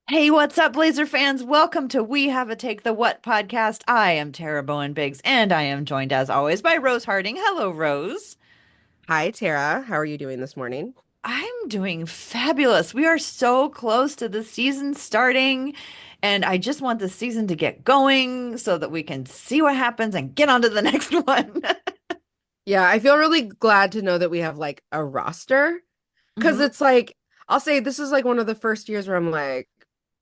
Hey, what's up, Blazer fans? Welcome to We Have a Take the What podcast. I am Tara Bowen Biggs, and I am joined as always by Rose Harding. Hello, Rose. Hi, Tara. How are you doing this morning? I'm doing fabulous. We are so close to the season starting, and I just want the season to get going so that we can see what happens and get on to the next one. Yeah, I feel really glad to know that we have like a roster because Mhm. it's like, I'll say this is like one of the first years where I'm like,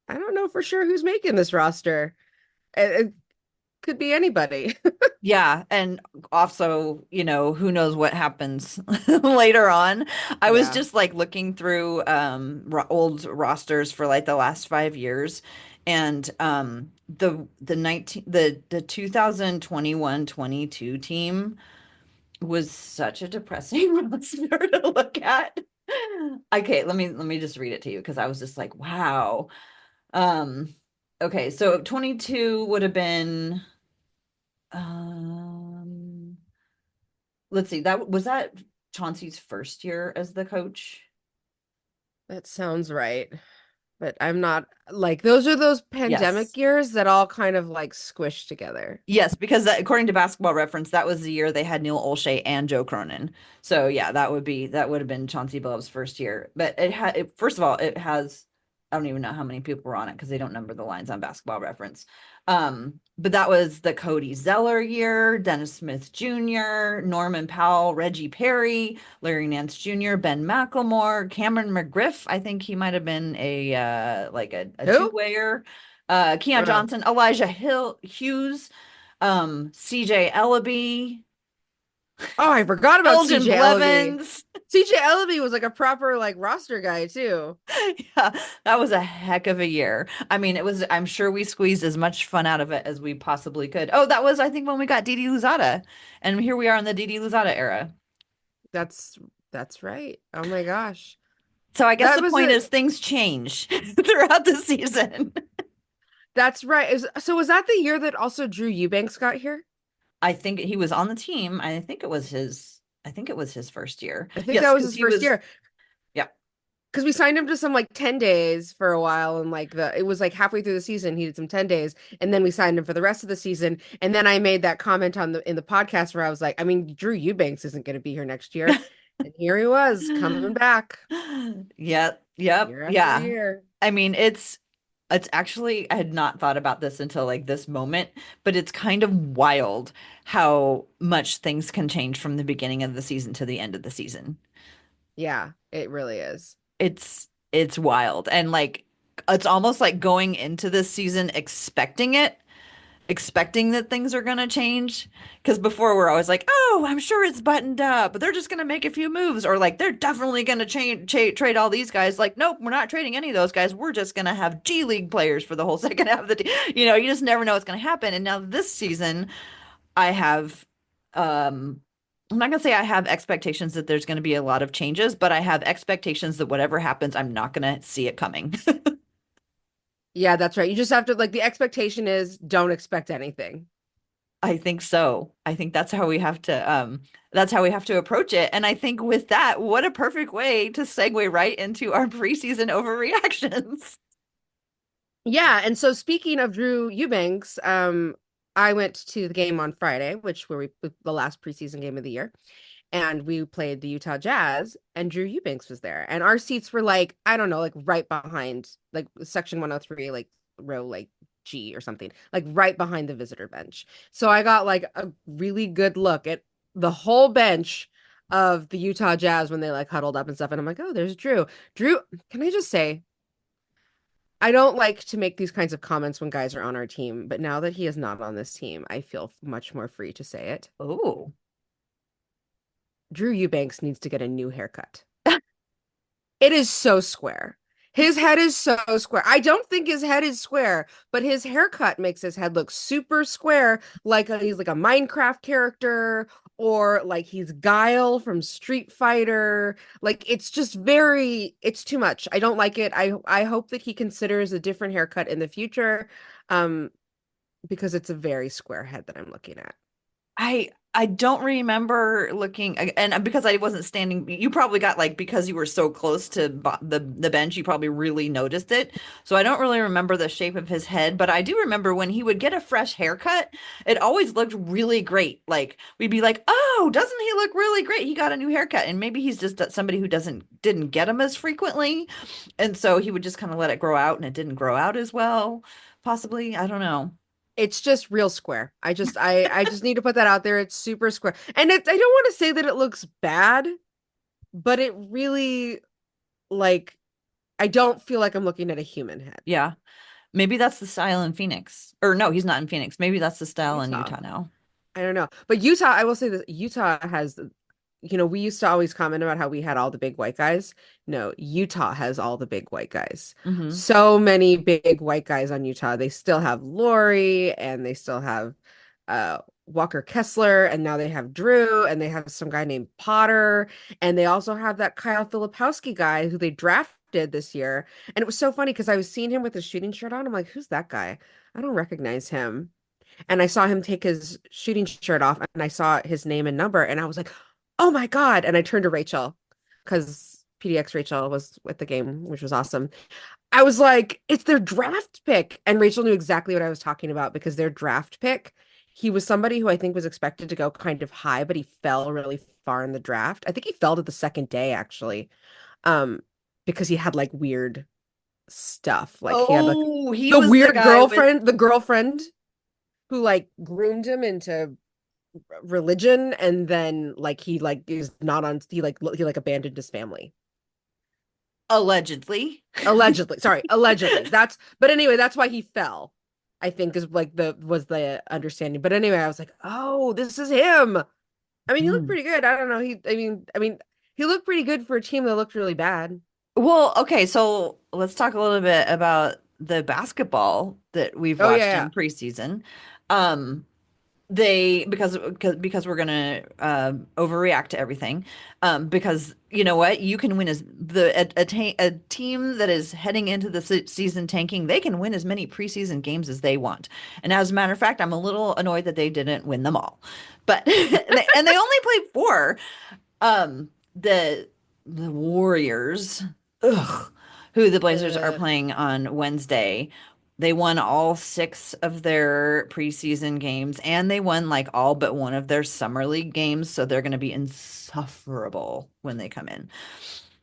I don't know for sure who's making this roster. It could be anybody. Yeah, and also, who knows what happens later on. I was Yeah. just like looking through old rosters for like the last 5 years, and the 2021-22 team was such a depressing roster to look at. Okay, let me just read it to you because I was just like, wow. Um, okay, so 22 would have been um let's see, that Chauncey's first year as the coach. That sounds right. But I'm not like those are those Yes. pandemic years that all kind of like squish together. Yes, because according to Basketball Reference, that was the year they had Neil Olshey and Joe Cronin. So yeah, that would have been Chauncey Billups' first year. But first of all, it has I don't even know how many people were on it because they don't number the lines on Basketball Reference. But that was the Cody Zeller year, Dennis Smith Jr., Norman Powell, Reggie Perry, Larry Nance Jr., Ben McLemore, Cameron McGriff. I think he might have been a Who? two-wayer. Keon Uh, Johnson, Elijah Hughes, CJ Ellaby, oh, I forgot about Elgin CJ Ellaby. Blevins. CJ Ellaby was like a proper like roster guy too. Yeah, that was a heck of a year. I mean, I'm sure we squeezed as much fun out of it as we possibly could. Oh, that was, I think, when we got Didi Luzada. And here we are in the Didi Luzada era. That's that's right. Oh my gosh. So I guess That the was point a is things change throughout the season. that's right. So was that the year that also Drew Eubanks got here? I think he was on the team. I think it was his first year. I think Yes, that was because his he first was, year yeah. because we signed him to some like 10 days for a while and like the it was like halfway through the season he did some 10 days and then we signed him for the rest of the season and then I made that comment on the in the podcast where I was like, I mean, Drew Eubanks isn't going to be here next year. And here he was coming back Yep, yep, year after yeah. year. I mean, it's actually I had not thought about this until like this moment, but it's kind of wild how much things can change from the beginning of the season to the end of the season. Yeah, it really is. It's wild. And like it's almost like going into this season expecting that things are going to change. Because before we're always like, oh, I'm sure it's buttoned up, but they're just going to make a few moves, or like they're definitely going to trade all these guys. Like, nope, we're not trading any of those guys. We're just going to have G League players for the whole second half of the team. You just never know what's going to happen. And now this season, I have, I'm not going to say I have expectations that there's going to be a lot of changes, but I have expectations that whatever happens, I'm not going to see it coming. Yeah, that's right. You just have to like the expectation is don't expect anything. I think so. I think that's how we have to approach it. And I think with that, what a perfect way to segue right into our preseason overreactions. Yeah, and so speaking of Drew Eubanks, I went to the game on Friday, which were the last preseason game of the year, and we played the Utah Jazz, and Drew Eubanks was there, and our seats were like I don't know, like right behind, like section 103, like row like G or something, like right behind the visitor bench. So I got like a really good look at the whole bench of the Utah Jazz when they like huddled up and stuff, and I'm like, oh, there's Drew. Drew, can I just say? I don't like to make these kinds of comments when guys are on our team, but now that he is not on this team, I feel much more free to say it. Oh, Drew Eubanks needs to get a new haircut. It is so square. His head is so square. I don't think his head is square, but his haircut makes his head look super square, like he's like a Minecraft character or like he's Guile from Street Fighter. Like it's just it's too much. I don't like it. I hope that he considers a different haircut in the future. Um because it's a very square head that I'm looking at. I don't remember looking, and because I wasn't standing, you probably got like because you were so close to the bench, you probably really noticed it. So I don't really remember the shape of his head, but I do remember when he would get a fresh haircut, it always looked really great. Like we'd be like, "Oh, doesn't he look really great? He got a new haircut." And maybe he's just somebody who didn't get them as frequently, and so he would just kind of let it grow out, and it didn't grow out as well, possibly. I don't know. It's just real square. I just need to put that out there. It's super square. And I don't want to say that it looks bad, but it really like I don't feel like I'm looking at a human head. Yeah. Maybe that's the style in Phoenix. Or no, he's not in Phoenix. Maybe that's the style in Utah. Utah now. I don't know. But Utah, I will say that Utah has, we used to always comment about how we had all the big white guys. No, Utah has all the big white guys. Hmm. So many big white guys on Utah. They still have Lori and they still have Walker Kessler, and now they have Drew, and they have some guy named Potter, and they also have that Kyle Filipowski guy who they drafted this year. And it was so funny because I was seeing him with his shooting shirt on. I'm like, who's that guy? I don't recognize him. And I saw him take his shooting shirt off and I saw his name and number and I was like, oh my God. And I turned to Rachel because PDX Rachel was with the game, which was awesome. I was like, it's their draft pick. And Rachel knew exactly what I was talking about because their draft pick, he was somebody who I think was expected to go kind of high, but he fell really far in the draft. I think he fell to the second day actually. Um, because he had like weird stuff. Like he had like Oh, he the was the weird guy with. girlfriend who like groomed him into religion and then like he like is not on he like abandoned his family Allegedly. allegedly, sorry, allegedly. That's but anyway, that's why he fell, I think, is like the was the understanding. But anyway, I was like, oh, this is him. I mean, he looked Hmm. pretty good. I don't know, I mean he looked pretty good for a team that looked really bad. Well, okay, so let's talk a little bit about the basketball that we've Oh watched yeah, in preseason. Um, they because we're gonna overreact to everything. Because you know what, you can win as a team that is heading into the season tanking. They can win as many preseason games as they want. And as a matter of fact, I'm a little annoyed that they didn't win them all. But and they only played four. The Warriors, ugh, who the Blazers are yeah. playing on Wednesday. They won all six of their preseason games, and they won like all but one of their summer league games. So they're going to be insufferable when they come in.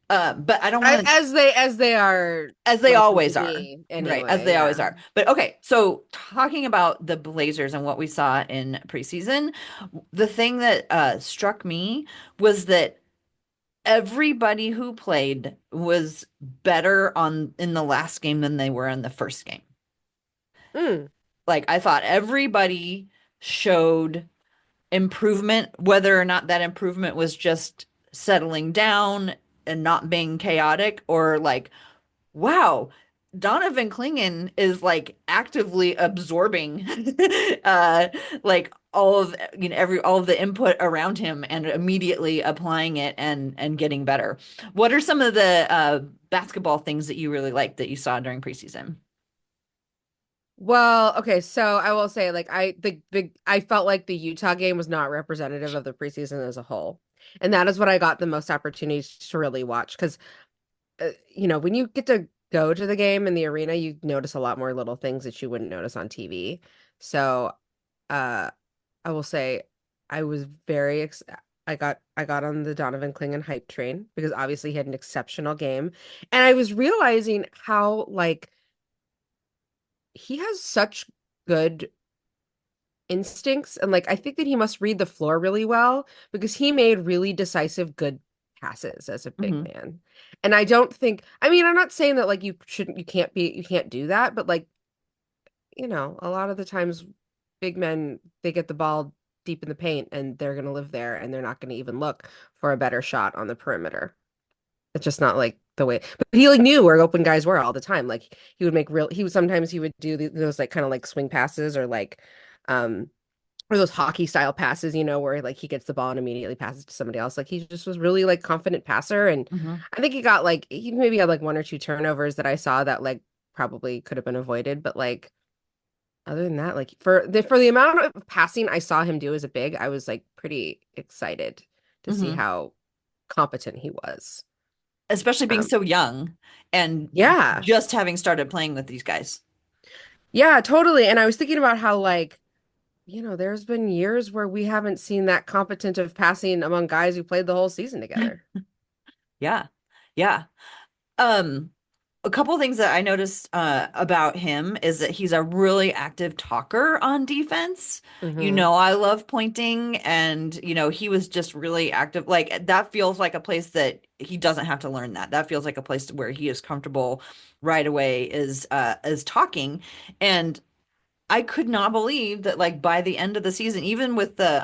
But I don't want to, As they are as they likely to always are, be right? As anyway. they always Yeah. are. But okay, so talking about the Blazers and what we saw in preseason, the thing that struck me was that everybody who played was better on in the last game than they were in the first game. Mm. Like I thought everybody showed improvement, whether or not that improvement was just settling down and not being chaotic, or like, wow, Donovan Clingan is like actively absorbing uh like all of every all of the input around him and immediately applying it and getting better. What are some of the basketball things that you really liked that you saw during preseason? Well, okay, so I will say like I felt like the Utah game was not representative of the preseason as a whole. And that is what I got the most opportunities to really watch because when you get to go to the game in the arena, you notice a lot more little things that you wouldn't notice on TV. So, uh I will say I was very ex I got on the Donovan Clingan hype train because obviously he had an exceptional game. And I was realizing how like he has such good instincts and like I think that he must read the floor really well because he made really decisive good passes as a big Hmm. man. And I don't think I mean I'm not saying that like you can't do that, but like a lot of the times big men they get the ball deep in the paint and they're going to live there and they're not going to even look for a better shot on the perimeter. It's just not like the way. But he like knew where open guys were all the time. Like he would sometimes he would do those like kind of like swing passes um or those hockey style passes, where like he gets the ball and immediately passes to somebody else. Like he just was really like confident passer. And Hmm. I think he maybe had like one or two turnovers that I saw that like probably could have been avoided, but like Other than that, like for the amount of passing I saw him do as a big, I was like pretty excited to see Hmm. how competent he was. Especially being Um, so young and yeah. just having started playing with these guys. Yeah, totally. And I was thinking about how like, there's been years where we haven't seen that competent of passing among guys who played the whole season together. Yeah. Yeah. Um, a couple things that I noticed about him is that he's a really active talker on defense. Hmm. I love pointing, and he was just really active. Like that feels like a place that he doesn't have to learn that. That feels like a place where he is comfortable right away is talking. And I could not believe that like by the end of the season, even with the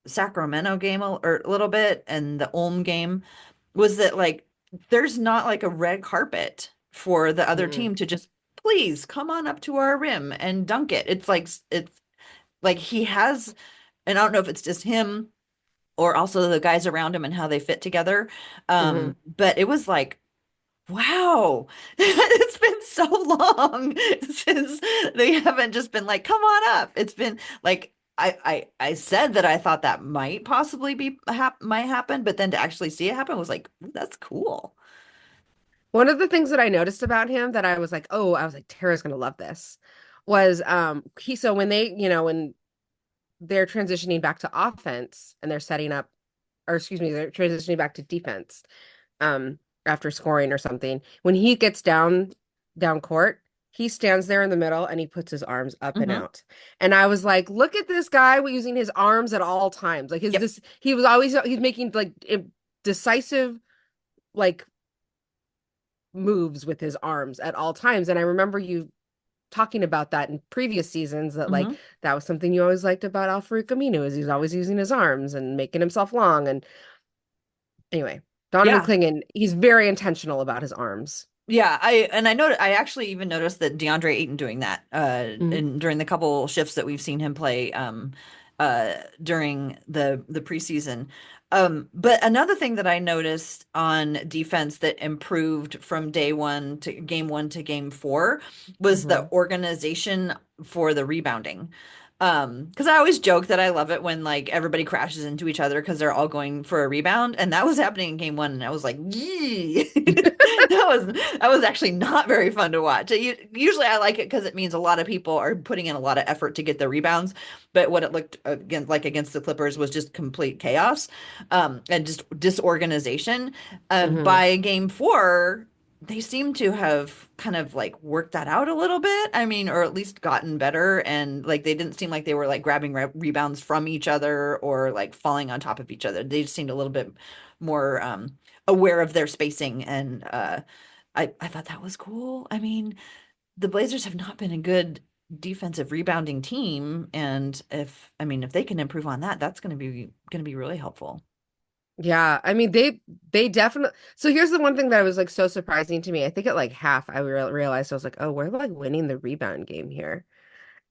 Sacramento game or a little bit and the Ulm game was that like there's not like a red carpet for the other Mm. team to just please come on up to our rim and dunk it. It's like he has, and I don't know if it's just him or also the guys around him and how they fit together. Hmm. But it was like, wow, it's been so long since they haven't just been like, come on up. It's been like I said that I thought that might possibly might happen, but then to actually see it happen was like, "Ooh, that's cool." One of the things that I noticed about him that I was like, oh, I was like, Tara's gonna love this, was so when they're transitioning back to offense and they're setting up, or excuse me, they're transitioning back to defense, um, after scoring or something. When he gets down court, he stands there in the middle and he puts his arms up and Hmm. out. And I was like, look at this guy using his arms at all times. Like Yep. he's making like decisive like moves with his arms at all times. And I remember you talking about that in previous seasons that like Hmm. that was something you always liked about Alfred Camino is he's always using his arms and making himself long. And anyway, Donovan Yeah. Clingan, he's very intentional about his arms. Yeah, I actually even noticed that Deandre Ayton doing that Mhm. and during the couple shifts that we've seen him play during the preseason. But another thing that I noticed on defense that improved from day one to game one to game four was the Mhm. organization for the rebounding. Because I always joke that I love it when like everybody crashes into each other because they're all going for a rebound, and that was happening in game one, and I was like, yee. That was actually not very fun to watch. Usually I like it because it means a lot of people are putting in a lot of effort to get the rebounds, but what it looked against the Clippers was just complete chaos, and just disorganization. Mhm. By game four, they seem to have kind of like worked that out a little bit. I mean, or at least gotten better. And like they didn't seem like they were like grabbing rebounds from each other or like falling on top of each other. They just seemed a little bit more aware of their spacing. And I thought that was cool. I mean, the Blazers have not been a good defensive rebounding team. And if they can improve on that, that's going to be really helpful. Yeah, I mean they definitely. So here's the one thing that was like so surprising to me. I think at like half I realized I was like, oh, we're like winning the rebound game here.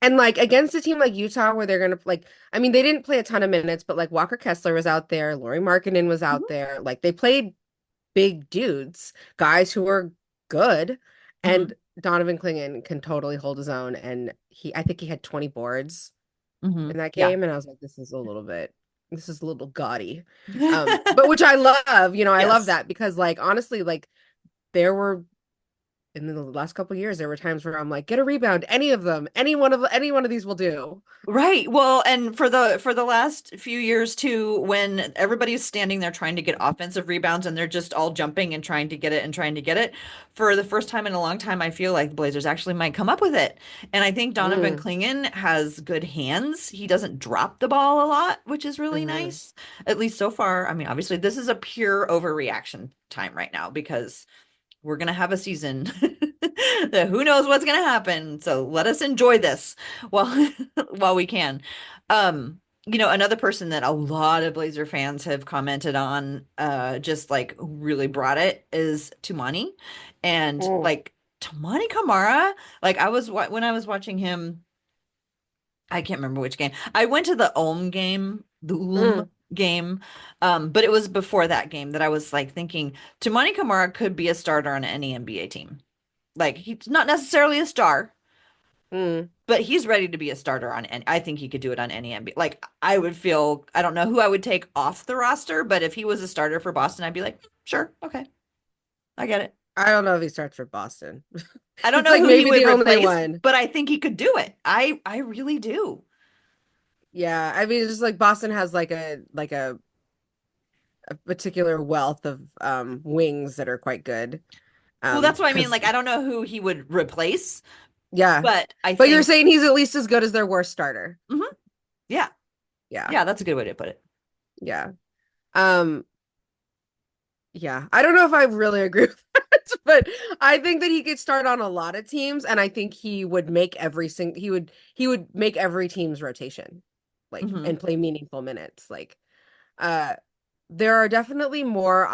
And like against a team like Utah where they're gonna like, I mean they didn't play a ton of minutes, but like Walker Kessler was out there, Laurie Markkinen was out Mhm. there. Like they played big dudes, guys who are good, and Hmm. Donovan Clingan can totally hold his own. And I think he had 20 boards Hmm. in that Yeah. game, and I was like, this is a little gaudy. But which I love, I love Yes. that because like honestly, like there were in the last couple of years, there were times where I'm like, get a rebound, any of them, any one of these will do. Right. Well, and for the last few years too, when everybody's standing there trying to get offensive rebounds and they're just all jumping and trying to get it and trying to get it, for the first time in a long time, I feel like the Blazers actually might come up with it. And I think Donovan Mm, Clingan has good hands. He doesn't drop the ball a lot, which is really hmm. nice, at least so far. I mean, obviously, this is a pure overreaction time right now because we're gonna have a season that who knows what's gonna happen. So let us enjoy this while while we can. Another person that a lot of Blazer fans have commented on, just like really brought it is Toumani. And Mm, like Toumani Camara, like when I was watching him, I can't remember which game. I went to the Ulm game, the Ulm mm. game. But it was before that game that I was like thinking Toumani Camara could be a starter on any NBA team. Like he's not necessarily a star, Mm. but he's ready to be a starter on any, I think he could do it on any NBA. Like I would feel, I don't know who I would take off the roster, but if he was a starter for Boston, I'd be like, sure, okay, I get it. I don't know if he starts for Boston. I don't It's know like who he maybe would the only replace, one. but I think he could do it. I really do. Yeah, I mean, it's just like Boston has a particular wealth of wings that are quite good. Well, that's what I mean. Because Like I don't know who he would replace, yeah, but I but you're think saying he's at least as good as their worst starter. mhm, yeah, Yeah, yeah, that's a good way to put it. yeah. Um, yeah. I don't know if I really agree with that, but I think that he could start on a lot of teams, and I think he would make he would make every team's rotation, like Hmm. and play meaningful minutes. Like, uh, there are definitely more.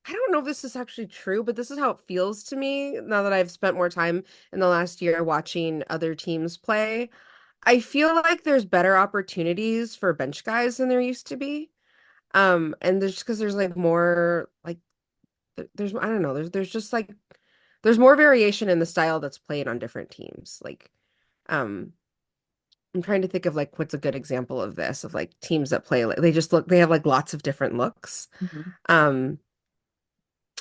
I don't know if this is actually true, but this is how it feels to me now that I've spent more time in the last year watching other teams play. I feel like there's better opportunities for bench guys than there used to be. And there's because there's like more like there's I don't know, there's just like there's more variation in the style that's played on different teams. Like, um, I'm trying to think of like what's a good example of this, of like teams that play like they have like lots of different looks. Hmm. Um,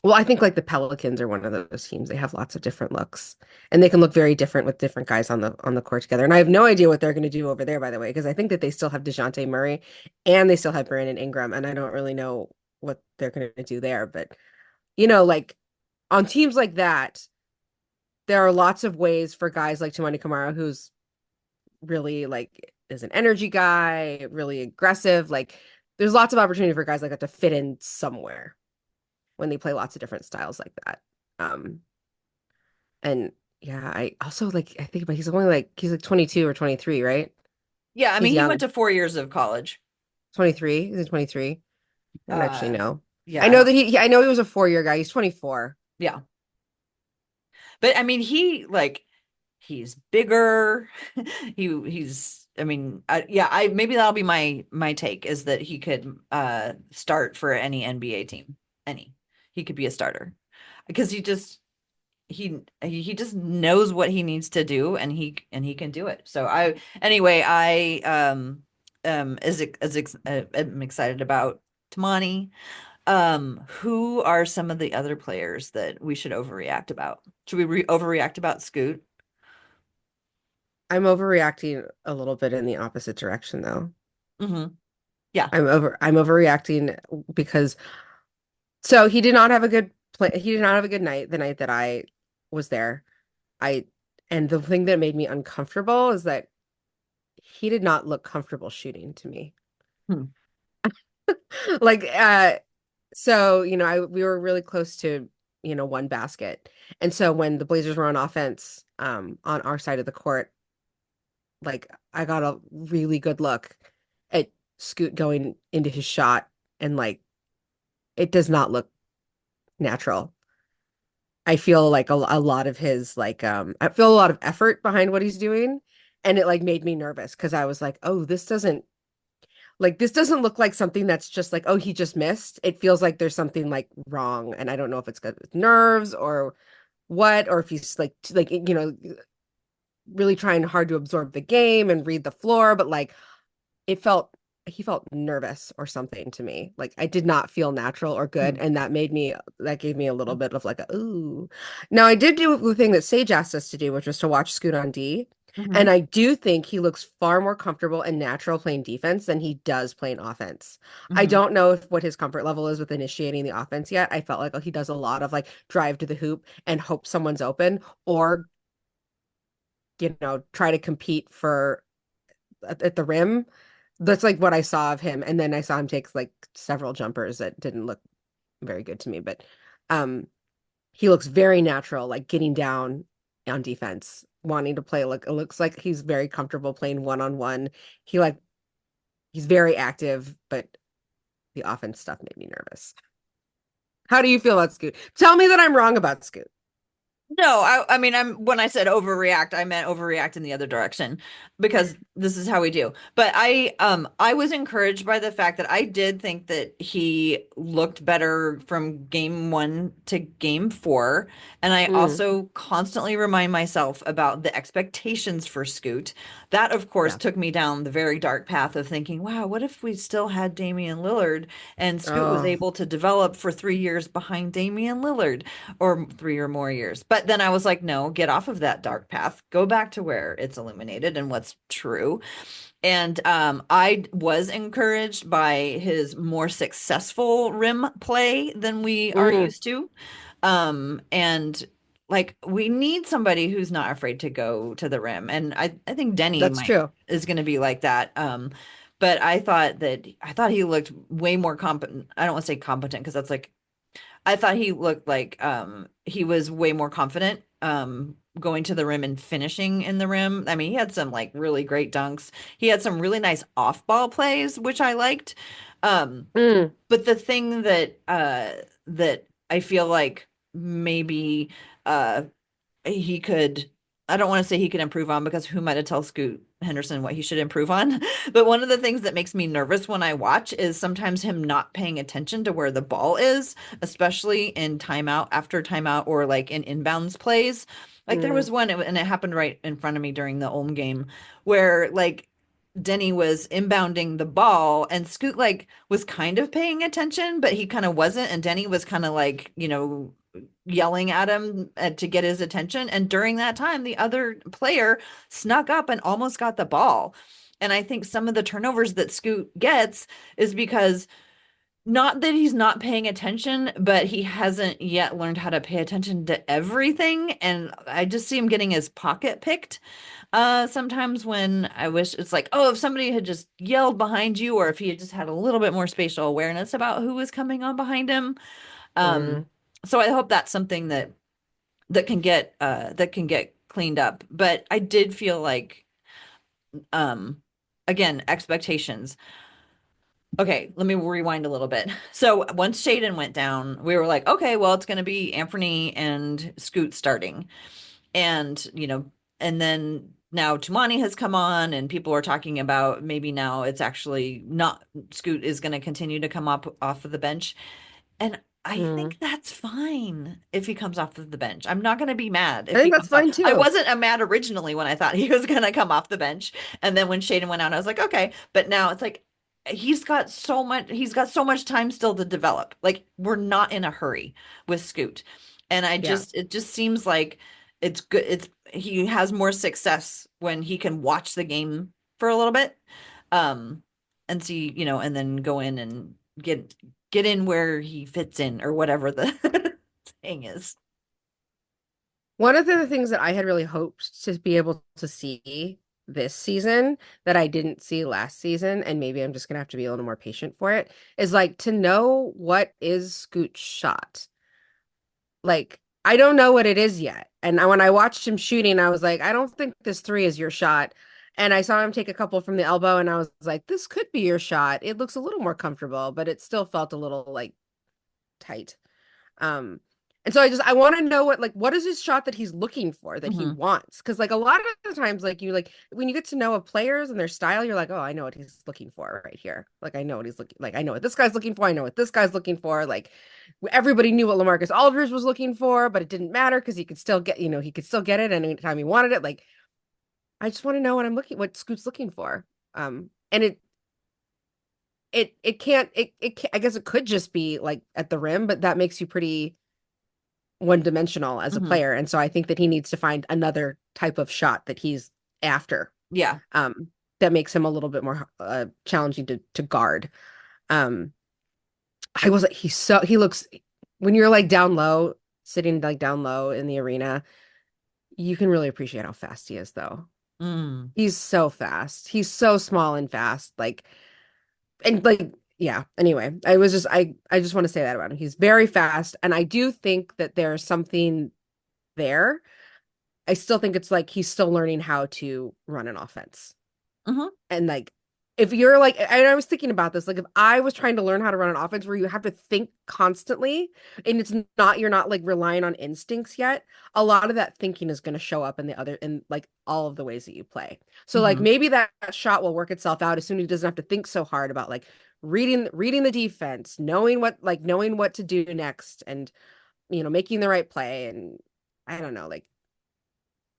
well, I think like the Pelicans are one of those teams. They have lots of different looks, and they can look very different with different guys on the court together. And I have no idea what they're going to do over there, by the way, because I think that they still have DeJounte Murray and they still have Brandon Ingram, and I don't really know what they're going to do there. But like on teams like that, there are lots of ways for guys like Toumani Camara, who's really like is an energy guy, really aggressive. Like, there's lots of opportunity for guys like that to fit in somewhere when they play lots of different styles like that. Um, and yeah, I also like I think about he's like 22 or 23, right? Yeah, I mean, He's he went young. to 4 years of college. 23? Is he 23? I don't actually Uh, know. yeah, I I know don't. that I know he was a 4-year guy. He's 24. Yeah, but I mean, he like he's bigger. He's. I mean, yeah. I maybe that'll be my take is that he could start for any NBA team. Any, he could be a starter because he just knows what he needs to do and he can do it. So I anyway I am excited about Toumani. Who are some of the other players that we should overreact about? Should we overreact about Scoot? I'm overreacting a little bit in the opposite direction though. Hmm. Yeah. I'm overreacting because so he did not have a good play. He did not have a good night the night that I was there. I and the thing that made me uncomfortable is that he did not look comfortable shooting to me. Hmm. Like so we were really close to one basket. And so when the Blazers were on offense on our side of the court, like I got a really good look at Scoot going into his shot, and like it does not look natural. I feel like a lot of his like I feel a lot of effort behind what he's doing, and it like made me nervous because I was like, "Oh, this doesn't look like something that's just like, oh, he just missed. It feels like there's something like wrong, and I don't know if it's got nerves or what, or if he's like really trying hard to absorb the game and read the floor, but like it felt he felt nervous or something to me. Like I did not feel natural or good, Hmm. and that gave me a little bit of like a ooh. Now I did do the thing that Sage asked us to do, which was to watch Scoot on D. Hmm. And I do think he looks far more comfortable and natural playing defense than he does playing offense. I Hmm. don't know what his comfort level is with initiating the offense yet. I felt like he does a lot of like drive to the hoop and hope someone's open, or try to compete for at the rim. That's like what I saw of him. And then I saw him take like several jumpers that didn't look very good to me. But um he looks very natural, like getting down on defense, wanting to play. Like it looks like he's very comfortable playing one-on-one. He like he's very active, but the offense stuff made me nervous. How do you feel about Scoot? Tell me that I'm wrong about Scoot. No, I mean, when I said overreact, I meant overreact in the other direction because this is how we do. But I was encouraged by the fact that I did think that he looked better from game one to game four. And I Mm, also constantly remind myself about the expectations for Scoot. That, of course, yeah. took me down the very dark path of thinking, wow, what if we still had Damian Lillard and Scoot was Oh. able to develop for 3 years behind Damian Lillard? Or 3 or more years. But then I was like, no, get off of that dark path. Go back to where it's illuminated and what's true. And I was encouraged by his more successful rim play than we are Mm, used to. And like we need somebody who's not afraid to go to the rim. And I think Denny that's might true. is going to be like that. But I thought he looked way more competent. I don't want to say competent because that's like I thought he looked like he was way more confident going to the rim and finishing in the rim. I mean, he had some like really great dunks. He had some really nice off-ball plays, which I liked. Um Mm, but the thing that I feel like maybe uh he could I don't want to say he could improve on because who am I to tell Scoot Henderson what he should improve on? But one of the things that makes me nervous when I watch is sometimes him not paying attention to where the ball is, especially in timeout after timeout or like in inbounds plays. Like there mm, was one and it happened right in front of me during the Ulm game where like Denny was inbounding the ball and Scoot like was kind of paying attention, but he kind of wasn't. And Denny was kind of like, yelling at him to get his attention. And during that time, the other player snuck up and almost got the ball. And I think some of the turnovers that Scoot gets is because not that he's not paying attention, but he hasn't yet learned how to pay attention to everything. And I just see him getting his pocket picked sometimes when I wish it's like, oh, if somebody had just yelled behind you, or if he had just had a little bit more spatial awareness about who was coming on behind him. Um, mm. so I hope that's something that can get cleaned up. But I did feel like um again, expectations. Okay, let me rewind a little bit. So once Shaden went down, we were like, okay, well, it's going to be Anfernee and Scoot starting. And, and then now Toumani has come on and people are talking about maybe now it's actually not Scoot is going to continue to come up off of the bench. And I Mm. think that's fine if he comes off of the bench. I'm not going to be mad I if he think that's comes off. fine I too. wasn't mad originally when I thought he was going to come off the bench. And then when Shaden went out, I was like, okay. But now it's like he's got so much time still to develop. Like we're not in a hurry with Scoot. And Yeah. it just seems like it's good. He has more success when he can watch the game for a little bit. Um, and see, and then go in and get in where he fits in or whatever the saying is. One of the things that I had really hoped to be able to see this season that I didn't see last season, and maybe I'm just gonna have to be a little more patient for it, is like to know what is Scoot's shot. Like, I don't know what it is yet. And when I watched him shooting, I was like, I don't think this three is your shot. And I saw him take a couple from the elbow, and I was like, this could be your shot. It looks a little more comfortable, but it still felt a little like tight. Um, and so I want to know what is his shot that he's looking for that he Hmm. wants? Because like a lot of the times, like you like when you get to know of players and their style, you're like, oh, I know what he's looking for right here. Like I know what he's looking like. I know what this guy's looking for. I know what this guy's looking for. Like everybody knew what LaMarcus Aldridge was looking for, but it didn't matter because he could still get, he could still get it anytime he wanted it. Like I just want to know what Scoot's looking for. And it can't I guess it could just be like at the rim, but that makes you pretty one dimensional as a Hmm. player. And so I think that he needs to find another type of shot that he's after, Yeah. um, that makes him a little bit more challenging to guard. Um, I was like, he looks, when you're like down low, sitting like down low in the arena, you can really appreciate how fast he is, though. Mm. He's so fast. He's so small and fast. And like, yeah. Anyway, I just want to say that about him. He's very fast. And I do think that there's something there. I still think it's like he's still learning how to run an offense. Hmm. And like if you're like, and I was thinking about this, like if I was trying to learn how to run an offense where you have to think constantly and it's not, you're not like relying on instincts yet, a lot of that thinking is going to show up in the other, in like all of the ways that you play. So like Hmm. maybe that shot will work itself out as soon as he doesn't have to think so hard about like reading the defense, knowing what to do next and making the right play. And I don't know, like,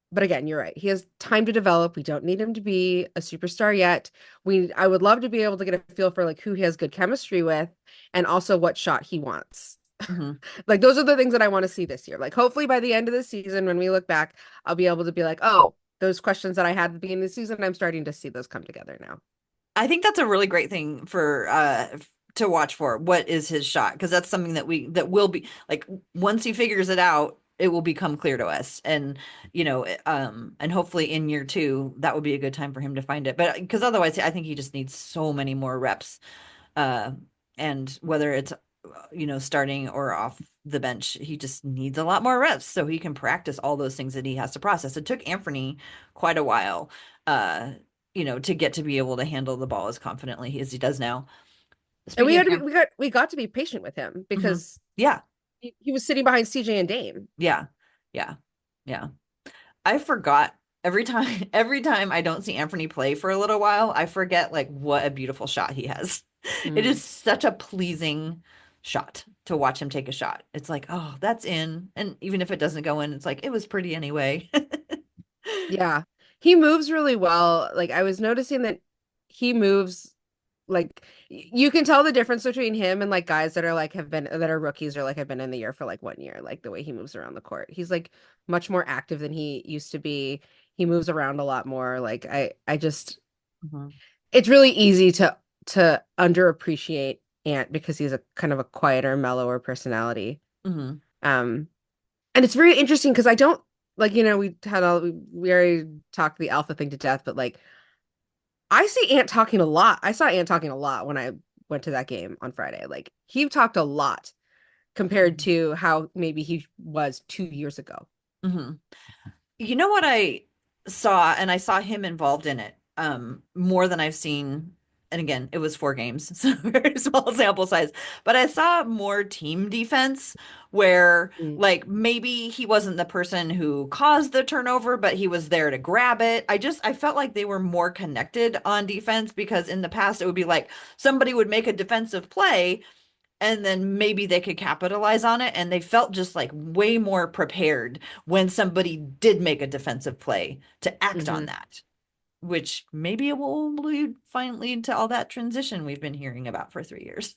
but again, you're right. He has time to develop. We don't need him to be a superstar yet. I would love to be able to get a feel for like who he has good chemistry with and also what shot he wants. Hmm. Like those are the things that I want to see this year. Like hopefully by the end of the season, when we look back, I'll be able to be like, oh, those questions that I had at the beginning of the season, I'm starting to see those come together now. I think that's a really great thing for to watch for. What is his shot? Because that's something that will be like once he figures it out, it will become clear to us. And and hopefully in year two, that would be a good time for him to find it. But because otherwise, I think he just needs so many more reps. Uh, and whether it's starting or off the bench, he just needs a lot more reps so he can practice all those things that he has to process. It took Anfernee quite a while, uh, to get to be able to handle the ball as confidently as he does now. And we Speaking of had to be, we got to be patient with him Mhm. because Yeah, he was sitting behind CJ and Dame. yeah, yeah, yeah. I forgot every time I don't see Anthony play for a little while, I forget like what a beautiful shot he has. It is Mm. such a pleasing shot to watch him take a shot. It's like, oh, that's in. And even if it doesn't go in, it's like it was pretty anyway. Yeah. He moves really well. Like I was noticing that he moves like you can tell the difference between him and like guys that are like have been that are rookies or like have been in the year for like 1 year, like the way he moves around the court. He's like much more active than he used to be. He moves around a lot more. Like I just Mhm. it's really easy to underappreciate Ant because he's a kind of a quieter, mellower personality. Mhm. Um and it's very interesting because I don't like, we already talked the alpha thing to death, but like I see Ant talking a lot. I saw Ant talking a lot when I went to that game on Friday. Like he talked a lot compared Mhm. to how maybe he was 2 years ago. Mhm. You know what I saw, and I saw him involved in it, more than I've seen. And again, it was 4 games, so very small sample size. But I saw more team defense where, Mm. like, maybe he wasn't the person who caused the turnover, but he was there to grab it. I felt like they were more connected on defense because in the past it would be like somebody would make a defensive play and then maybe they could capitalize on it. And they felt just like way more prepared when somebody did make a defensive play to act on Hmm. that, which maybe it will lead to all that transition we've been hearing about for 3 years.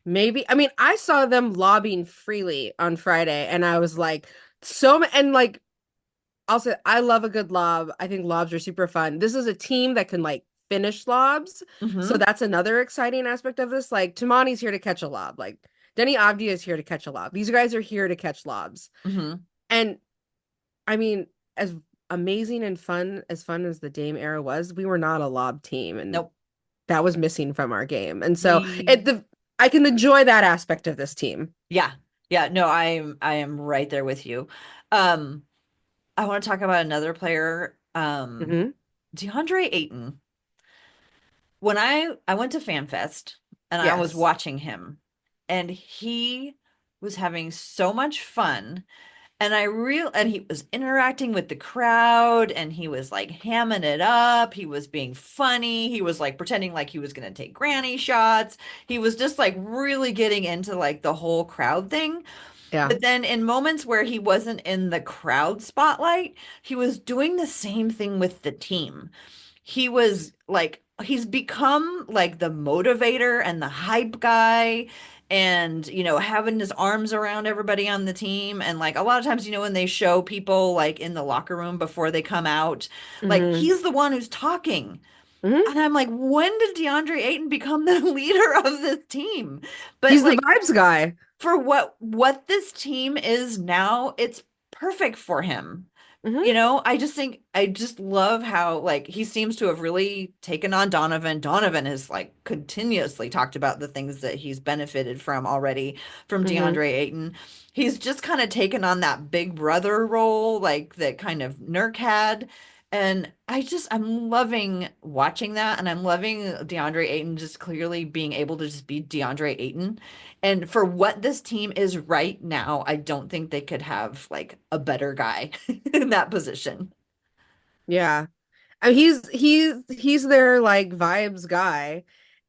Maybe. I mean, I saw them lobbying freely on Friday, and I was like, and like, I'll say, I love a good lob. I think lobs are super fun. This is a team that can like finish lobs. So Hmm. that's another exciting aspect of this. Like, Toumani's here to catch a lob. Like, Denny Avdia is here to catch a lob. These guys are here to catch lobs. Hmm. And I mean, as amazing and fun as the Dame era was, we were not a lob team, and Nope. that was missing from our game. And so We, I can enjoy that aspect of this team. yeah. Yeah, no, I am right there with you. Um, I want to talk about another player, Hmm. DeAndre Ayton. When I went to FanFest and I was Yes. watching him and he was having so much fun and he was interacting with the crowd and he was like hamming it up. He was being funny. He was like pretending like he was going to take granny shots. He was just like really getting into like the whole crowd thing. Yeah. But then in moments where he wasn't in the crowd spotlight, he was doing the same thing with the team. He was like, he's become like the motivator and the hype guy and, having his arms around everybody on the team. And like a lot of times, when they show people like in the locker room before they come out, like Hmm. he's the one who's talking. Hmm. And I'm like, when did DeAndre Ayton become the leader of this team? But He's the like, vibes guy. for what this team is now, it's perfect for him. Hmm. I just love how like he seems to have really taken on Donovan. Donovan has like continuously talked about the things that he's benefited from already from Hmm. DeAndre Ayton. He's just kind of taken on that big brother role, like that kind of Nurk had. And I'm loving watching that. And I'm loving DeAndre Ayton just clearly being able to just be DeAndre Ayton. And for what this team is right now, I don't think they could have like a better guy in that position. Yeah. I mean, he's their like vibes guy,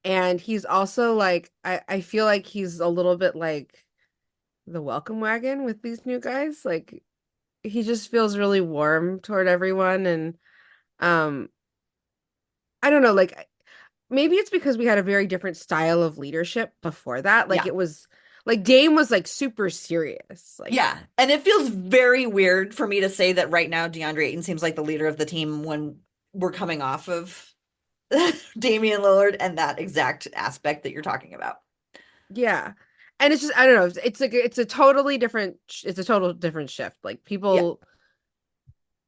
and he's also like I feel like he's a little bit like the welcome wagon with these new guys. Like he just feels really warm toward everyone, and um I don't know, like maybe it's because we had a very different style of leadership before that. Like Yeah. it was like Dame was like super serious. Like Yeah. And it feels very weird for me to say that right now DeAndre Ayton seems like the leader of the team when we're coming off of Damian Lillard and that exact aspect that you're talking about. yeah. And it's just I don't know, it's a totally different it's a total different shift. Like Yeah.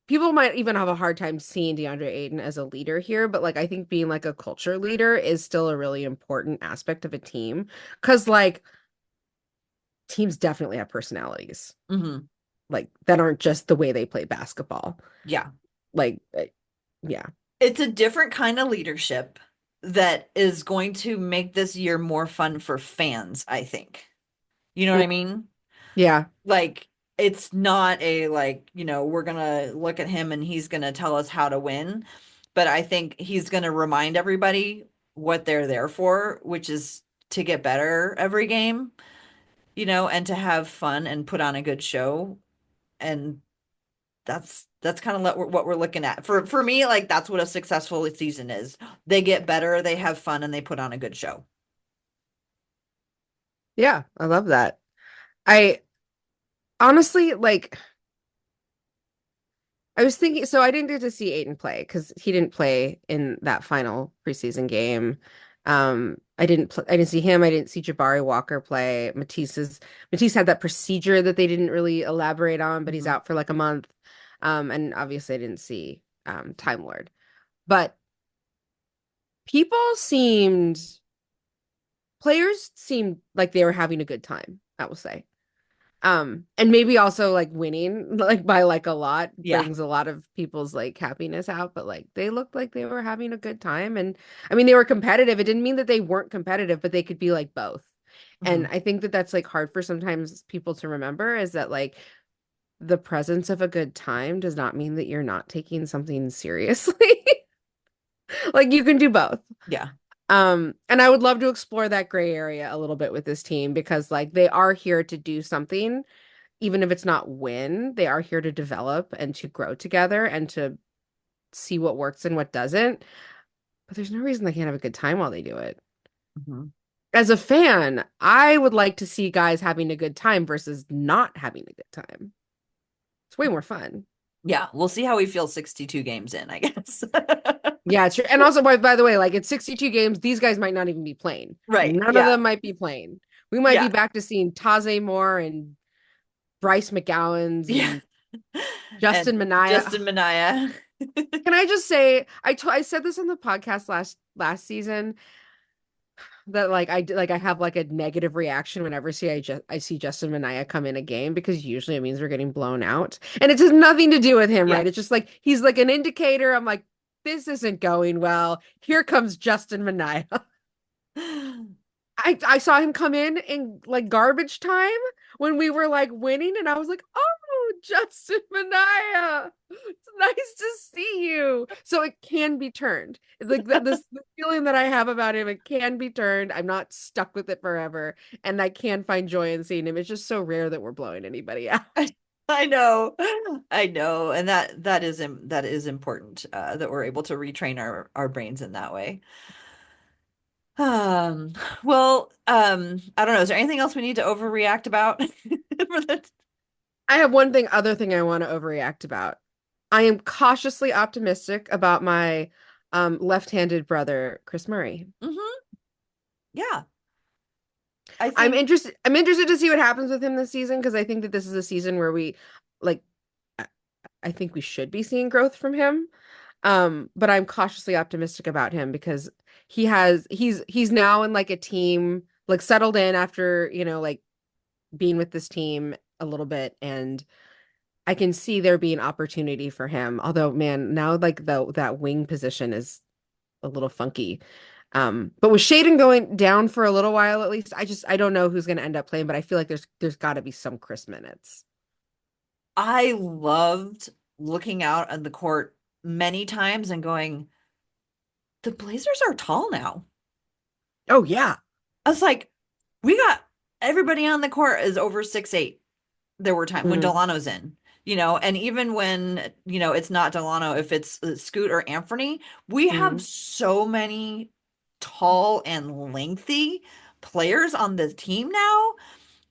people might even have a hard time seeing DeAndre Ayton as a leader here, but like I think being like a culture leader is still a really important aspect of a team because like teams definitely have personalities Hmm. like that aren't just the way they play basketball. Yeah. Like yeah. It's a different kind of leadership that is going to make this year more fun for fans, I think. You know what Mm, I mean? yeah. Like, it's not a like, we're gonna look at him and he's gonna tell us how to win. But I think he's gonna remind everybody what they're there for, which is to get better every game, and to have fun and put on a good show. And that's kind of what we're looking at. For me, like that's what a successful season is. They get better, they have fun, and they put on a good show. Yeah, I love that. I honestly like I was thinking, so I didn't get to see Aiden play because he didn't play in that final preseason game. I didn't see him. I didn't see Jabari Walker play. Matisse had that procedure that they didn't really elaborate on, but he's Mhm. out for like a month. And obviously I didn't see Time Lord. But people seemed players seemed like they were having a good time, I will say. And maybe also like winning like by like a lot Yeah. brings a lot of people's like happiness out, but like they looked like they were having a good time. And I mean, they were competitive. It didn't mean that they weren't competitive, but they could be like both. And Mhm. I think that that's like hard for sometimes people to remember is that like the presence of a good time does not mean that you're not taking something seriously. Like you can do both. Yeah. And I would love to explore that gray area a little bit with this team because like they are here to do something even if it's not win, they are here to develop and to grow together and to see what works and what doesn't. But there's no reason they can't have a good time while they do it. Mhm. As a fan, I would like to see guys having a good time versus not having a good time. It's way more fun. Yeah, we'll see how we feel 62 games in, I guess. Yeah, it's true. And also, by the way, like it's 62 games, these guys might not even be playing. Right. None of Yeah. them might be playing. We might be Yeah. back to seeing Taze Moore and Bryce McGowan's Yeah. and Justin And Minaya. Justin Minaya. Can I just say I said this on the podcast last season that like I have like a negative reaction whenever I see Justin Minaya come in a game because usually it means we're getting blown out. And it has nothing to do with him, Yeah. right? It's just like he's like an indicator. I'm like, this isn't going well. Here comes Justin Minaya. I saw him come in like garbage time when we were like winning, and I was like, "Oh, Justin Minaya, it's nice to see you." So it can be turned. It's like this the feeling that I have about him, it can be turned. I'm not stuck with it forever, and I can find joy in seeing him. It's just so rare that we're blowing anybody out. I know. I know. And that is important that we're able to retrain our brains in that way. Um, I don't know. Is there anything else we need to overreact about for that? I have other thing I want to overreact about. I am cautiously optimistic about my left-handed brother, Kris Murray. Hmm. Yeah. I think, I'm interested to see what happens with him this season because I think that this is a season where we like I I think we should be seeing growth from him. But I'm cautiously optimistic about him because he's now in like a team like settled in after, like being with this team a little bit and I can see there being opportunity for him. Although, man, now like the that wing position is a little funky. But with Shaden going down for a little while at least, I don't know who's gonna end up playing, but I feel like there's gotta be some Chris minutes. I loved looking out on the court many times and going, the Blazers are tall now. Oh yeah. I was like, we got everybody on the court is over 6'8". There were times when Mhm. Delano's in, and even when, it's not Delano, if it's Scoot or Anfernee, we have Mhm. so many tall and lengthy players on the team now.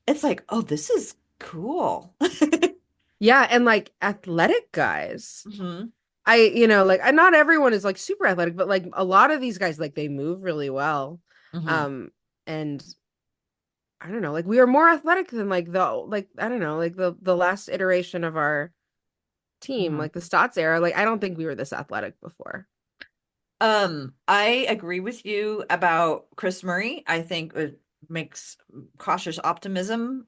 It's like, oh, this is cool. Yeah, and like athletic guys. Hmm. Like not everyone is like super athletic, but like a lot of these guys, like they move really well. Hmm. Um, and I don't know, like we are more athletic than like I don't know, like the last iteration of our team, Hmm. like the Stotts era. Like I don't think we were this athletic before. I agree with you about Kris Murray. I think it makes cautious optimism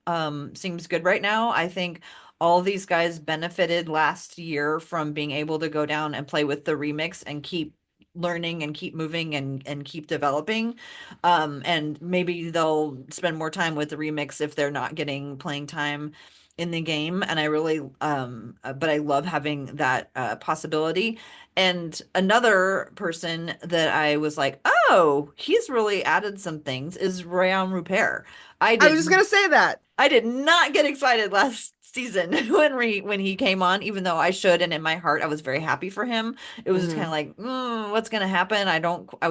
seems good right now. I think all these guys benefited last year from being able to go down and play with the remix and keep learning and keep moving and keep developing. And maybe they'll spend more time with the remix if they're not getting playing time in the game. And I really but I love having that possibility. And another person that I was like, oh, he's really added some things is Rayan Rupert. I I was just did gonna say that. I did not get excited last season when he came on, even though I should, and in my heart I was very happy for him. It was just kind Hmm. of like, what's gonna happen? I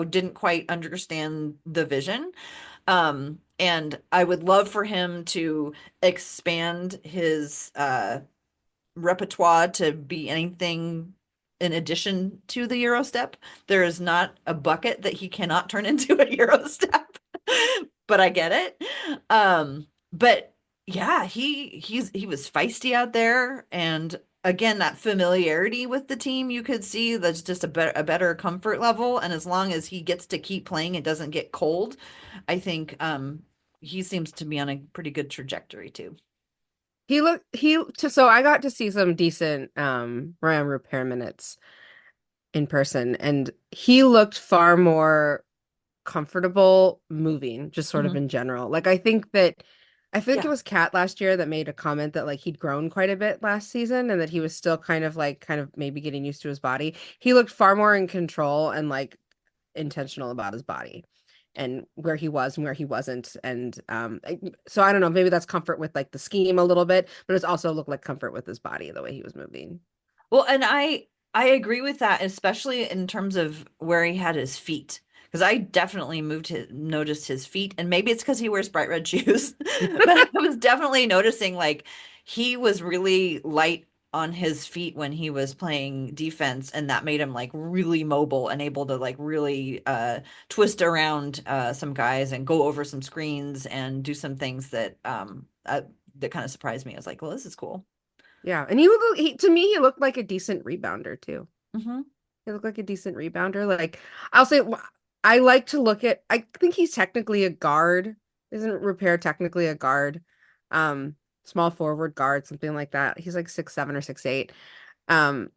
didn't quite understand the vision. And I would love for him to expand his repertoire to be anything in addition to the Euro step. There is not a bucket that he cannot turn into a Euro step, but I get it. But yeah, he was feisty out there, and again, that familiarity with the team you could see that's just a better comfort level. And as long as he gets to keep playing, it doesn't get cold. I think he seems to be on a pretty good trajectory too. So I got to see some decent Rayan repair minutes in person, and he looked far more comfortable moving, just sort of Hmm. in general. Like I think it Yeah. was Kat last year that made a comment that like he'd grown quite a bit last season and that he was still kind of maybe getting used to his body. He looked far more in control and like intentional about his body and where he was and where he wasn't. And so I don't know, maybe that's comfort with like the scheme a little bit, but it's also looked like comfort with his body, the way he was moving. Well, and I agree with that, especially in terms of where he had his feet. Because I definitely noticed his feet, and maybe it's because he wears bright red shoes, but I was definitely noticing like he was really light on his feet when he was playing defense, and that made him like really mobile and able to like really twist around some guys and go over some screens and do some things that kind of surprised me. I was like, well, this is cool. Yeah, and to me he looked like a decent rebounder too. Hmm. He looked like a decent rebounder. Like I'll say I like to look at I think he's technically a guard. Isn't Repair technically a guard? Um Small forward guard, something like that. He's like 6'7" or 6'8". Um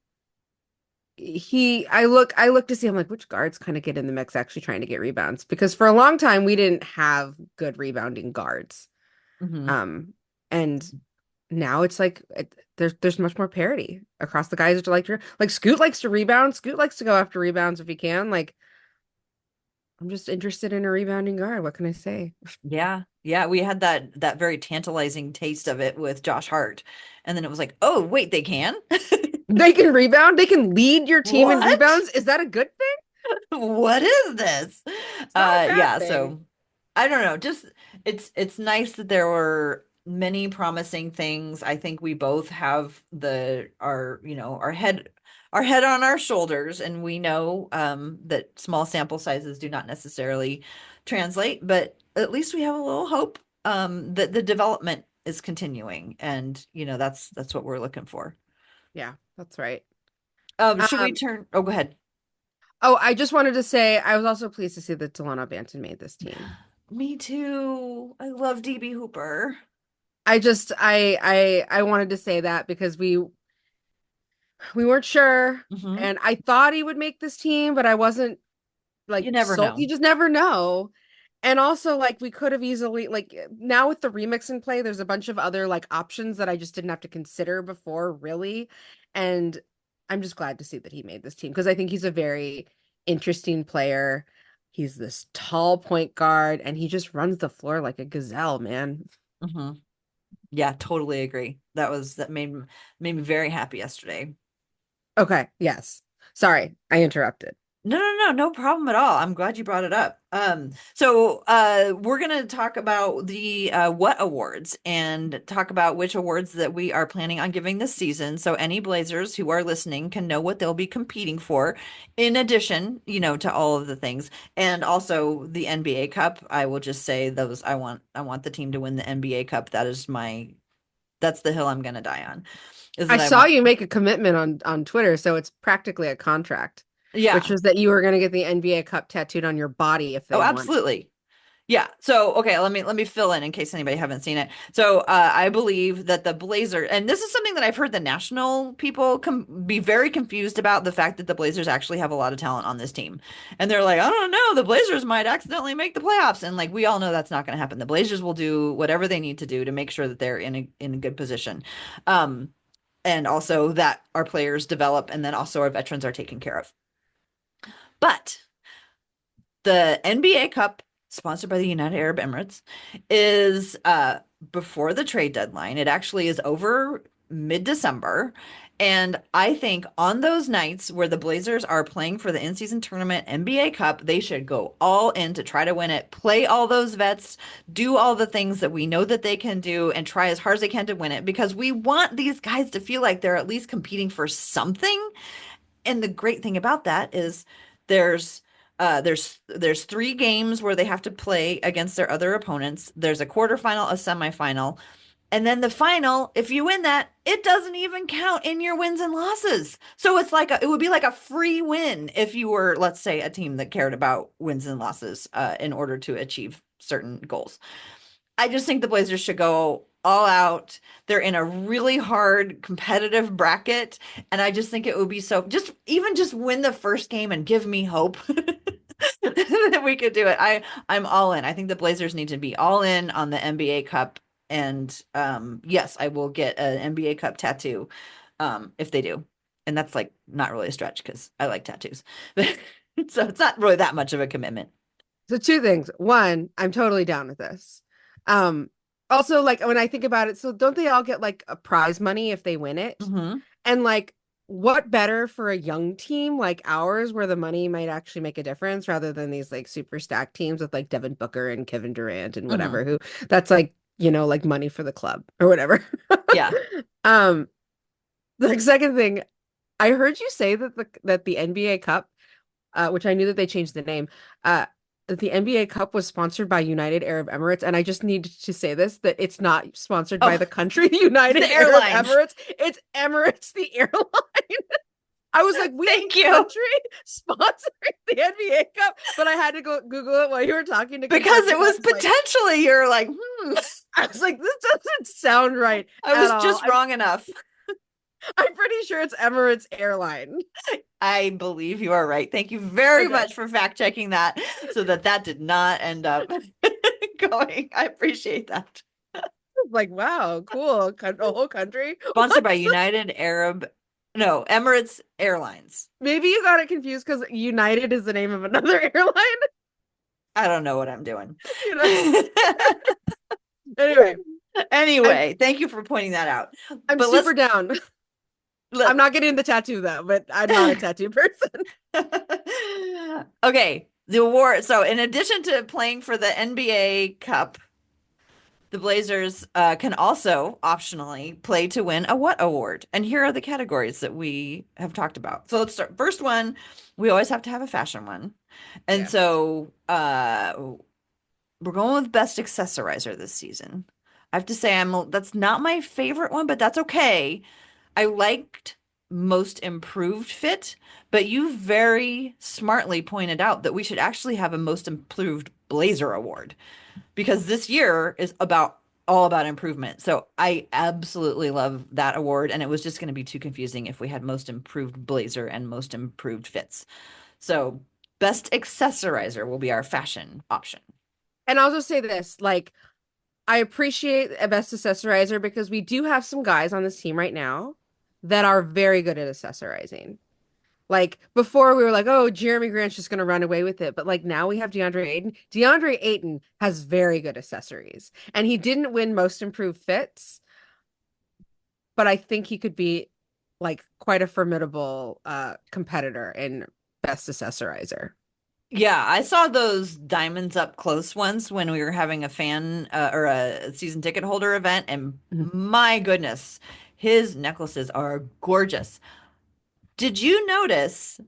I look to see I'm like which guards kind of get in the mix actually trying to get rebounds because for a long time we didn't have good rebounding guards. Hmm. Um and now it's like there's much more parity across the guys that like Scoot likes to rebound. Scoot likes to go after rebounds if he can. Like I'm just interested in a rebounding guard. What can I say? Yeah. Yeah, we had that very tantalizing taste of it with Josh Hart. And then it was like, "Oh, wait, they can?" They can rebound. They can lead your team in What? rebounds. Is that a good thing? What is this? It's not a bad Yeah, thing. so I don't know. Just it's nice that there were many promising things. I think we both have our head on our shoulders, and we know that small sample sizes do not necessarily translate, but at least we have a little hope that the development is continuing, and that's what we're looking for. Yeah, that's right. Should we Um, turn? Oh, go ahead. oh, I just wanted to say I was also pleased to see that Delano Banton made this team. Me too. I love DB Hooper. I wanted to say that because we weren't sure, Hmm. and I thought he would make this team, but I wasn't like You never sold. know. You just never know. And also, like, we could have easily, like, now with the remix in play, there's a bunch of other like options that I just didn't have to consider before, really. And I'm just glad to see that he made this team because I think he's a very interesting player. He's this tall point guard and he just runs the floor like a gazelle, man. Hmm. Yeah, totally agree. That made me very happy yesterday. Okay, yes. Sorry, I interrupted. No problem at all. I'm glad you brought it up. We're gonna talk about the what awards and talk about which awards that we are planning on giving this season. So any Blazers who are listening can know what they'll be competing for, in addition, to all of the things. And also the NBA Cup. I will just say those I want the team to win the NBA Cup. That's the hill I'm gonna die on. Is I that I saw want you make a commitment on Twitter, so it's practically a contract, which Yeah. was that you were going to get the NBA Cup tattooed on your body if Oh, they won. absolutely. Yeah. So, okay, let me fill in case anybody haven't seen it. So, I believe that the Blazer, and this is something that I've heard the national people be very confused about the fact that the Blazers actually have a lot of talent on this team. And they're like, I don't know, the Blazers might accidentally make the playoffs. And like we all know that's not going to happen. The Blazers will do whatever they need to do to make sure that they're in a good position. Um, and also that our players develop and then also our veterans are taken care of. But the NBA Cup, sponsored by the United Arab Emirates, is before the trade deadline. It actually is over mid-December. And I think on those nights where the Blazers are playing for the in-season tournament NBA Cup, they should go all in to try to win it, play all those vets, do all the things that we know that they can do, and try as hard as they can to win it because we want these guys to feel like they're at least competing for something. And the great thing about that is there's there's three games where they have to play against their other opponents. There's a quarterfinal, a semifinal, and then the final. If you win that, it doesn't even count in your wins and losses. So it would be like a free win if you were, let's say, a team that cared about wins and losses in order to achieve certain goals. I just think the Blazers should go all out. They're in a really hard competitive bracket, and I just think it would be so just win the first game and give me hope that we could do it. I'm all in. I think the Blazers need to be all in on the NBA Cup, and yes, I will get an NBA Cup tattoo if they do. And that's like not really a stretch because I like tattoos. So it's not really that much of a commitment. So two things. One, I'm totally down with this. Um, Also, like when I think about it, so don't they all get like a prize money if they win it? Hmm. And like, what better for a young team like ours, where the money might actually make a difference, rather than these like super stacked teams with like Devin Booker and Kevin Durant and whatever, Hmm. who that's like, like money for the club or whatever. Yeah. Um, the second thing, I heard you say that the NBA Cup, which I knew that they changed the name, that the NBA Cup was sponsored by United Arab Emirates, and I just need to say this, that it's not sponsored by Oh, the country, the it's the United Arab airline. Emirates. It's Emirates, the airline. I was like, we have Thank a you. country sponsoring the NBA Cup, but I had to go Google it while you were talking to confirm Because it because was potentially, you're like, I was like, this doesn't sound right I at was all. just wrong enough. I'm pretty sure it's Emirates Airline. I believe you are right. Thank you very Okay. much for fact checking that so that did not end up going. I appreciate that. Like, wow, cool. A whole country. Sponsored by United Arab, no, Emirates Airlines. Maybe you got it confused because United is the name of another airline. I don't know what I'm doing. You know. Anyway, I'm Anyway, thank you for pointing that out. I'm But let's super down. I'm let not getting the tattoo though, but I'm not a tattoo person. Okay, the award. So, in addition to playing for the NBA Cup, the Blazers can also optionally play to win a what award. And here are the categories that we have talked about. So, let's start. First one, we always have to have a fashion one. And Yes. so, we're going with best accessorizer this season. I have to say, that's not my favorite one, but that's okay. I liked most improved fit, but you very smartly pointed out that we should actually have a most improved blazer award because this year is about all about improvement. So I absolutely love that award. And it was just going to be too confusing if we had most improved blazer and most improved fits. So best accessorizer will be our fashion option. And I'll just say this, like, I appreciate a best accessorizer because we do have some guys on this team right now that are very good at accessorizing. Like before, we were like, "Oh, Jeremy Grant's just going to run away with it," but like now we have DeAndre Ayton. DeAndre Ayton has very good accessories, and he didn't win Most Improved Fits, but I think he could be like quite a formidable competitor in Best Accessorizer. Yeah, I saw those diamonds up close once when we were having a fan or a season ticket holder event, and Mhm. my goodness, his necklaces are gorgeous. Did you notice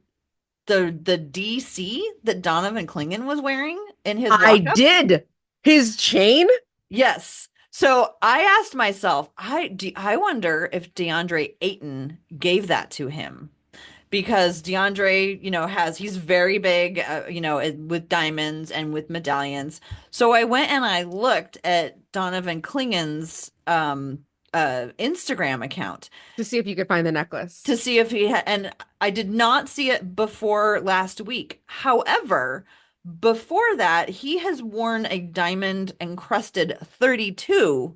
the DC that Donovan Clingan was wearing in his I walk-up? did. His chain? Yes. So I asked myself, I wonder if DeAndre Ayton gave that to him because DeAndre, he's very big, with diamonds and with medallions. So I went and I looked at Donovan Clingan's Instagram account To see if you could find the necklace. to see if he had, and I did not see it before last week. However, before that, he has worn a diamond encrusted 32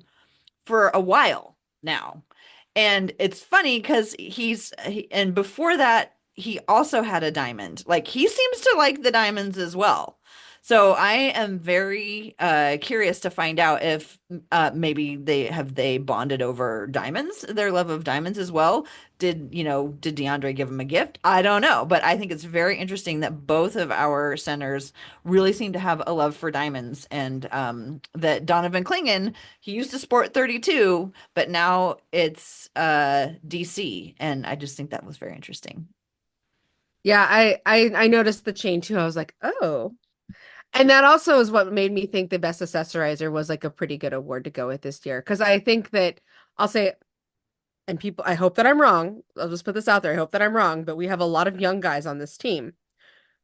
for a while now. And it's funny because and before that, he also had a diamond. Like he seems to like the diamonds as well. So I am very curious to find out if maybe they bonded over diamonds, their love of diamonds as well. Did DeAndre give him a gift? I don't know, but I think it's very interesting that both of our centers really seem to have a love for diamonds, and that Donovan Clingan, he used to sport 32, but now it's DC, and I just think that was very interesting. Yeah, I noticed the chain too. I was like, oh. And that also is what made me think the best accessorizer was like a pretty good award to go with this year. Because I think that I'll say, and people, I hope that I'm wrong. I'll just put this out there. I hope that I'm wrong, but we have a lot of young guys on this team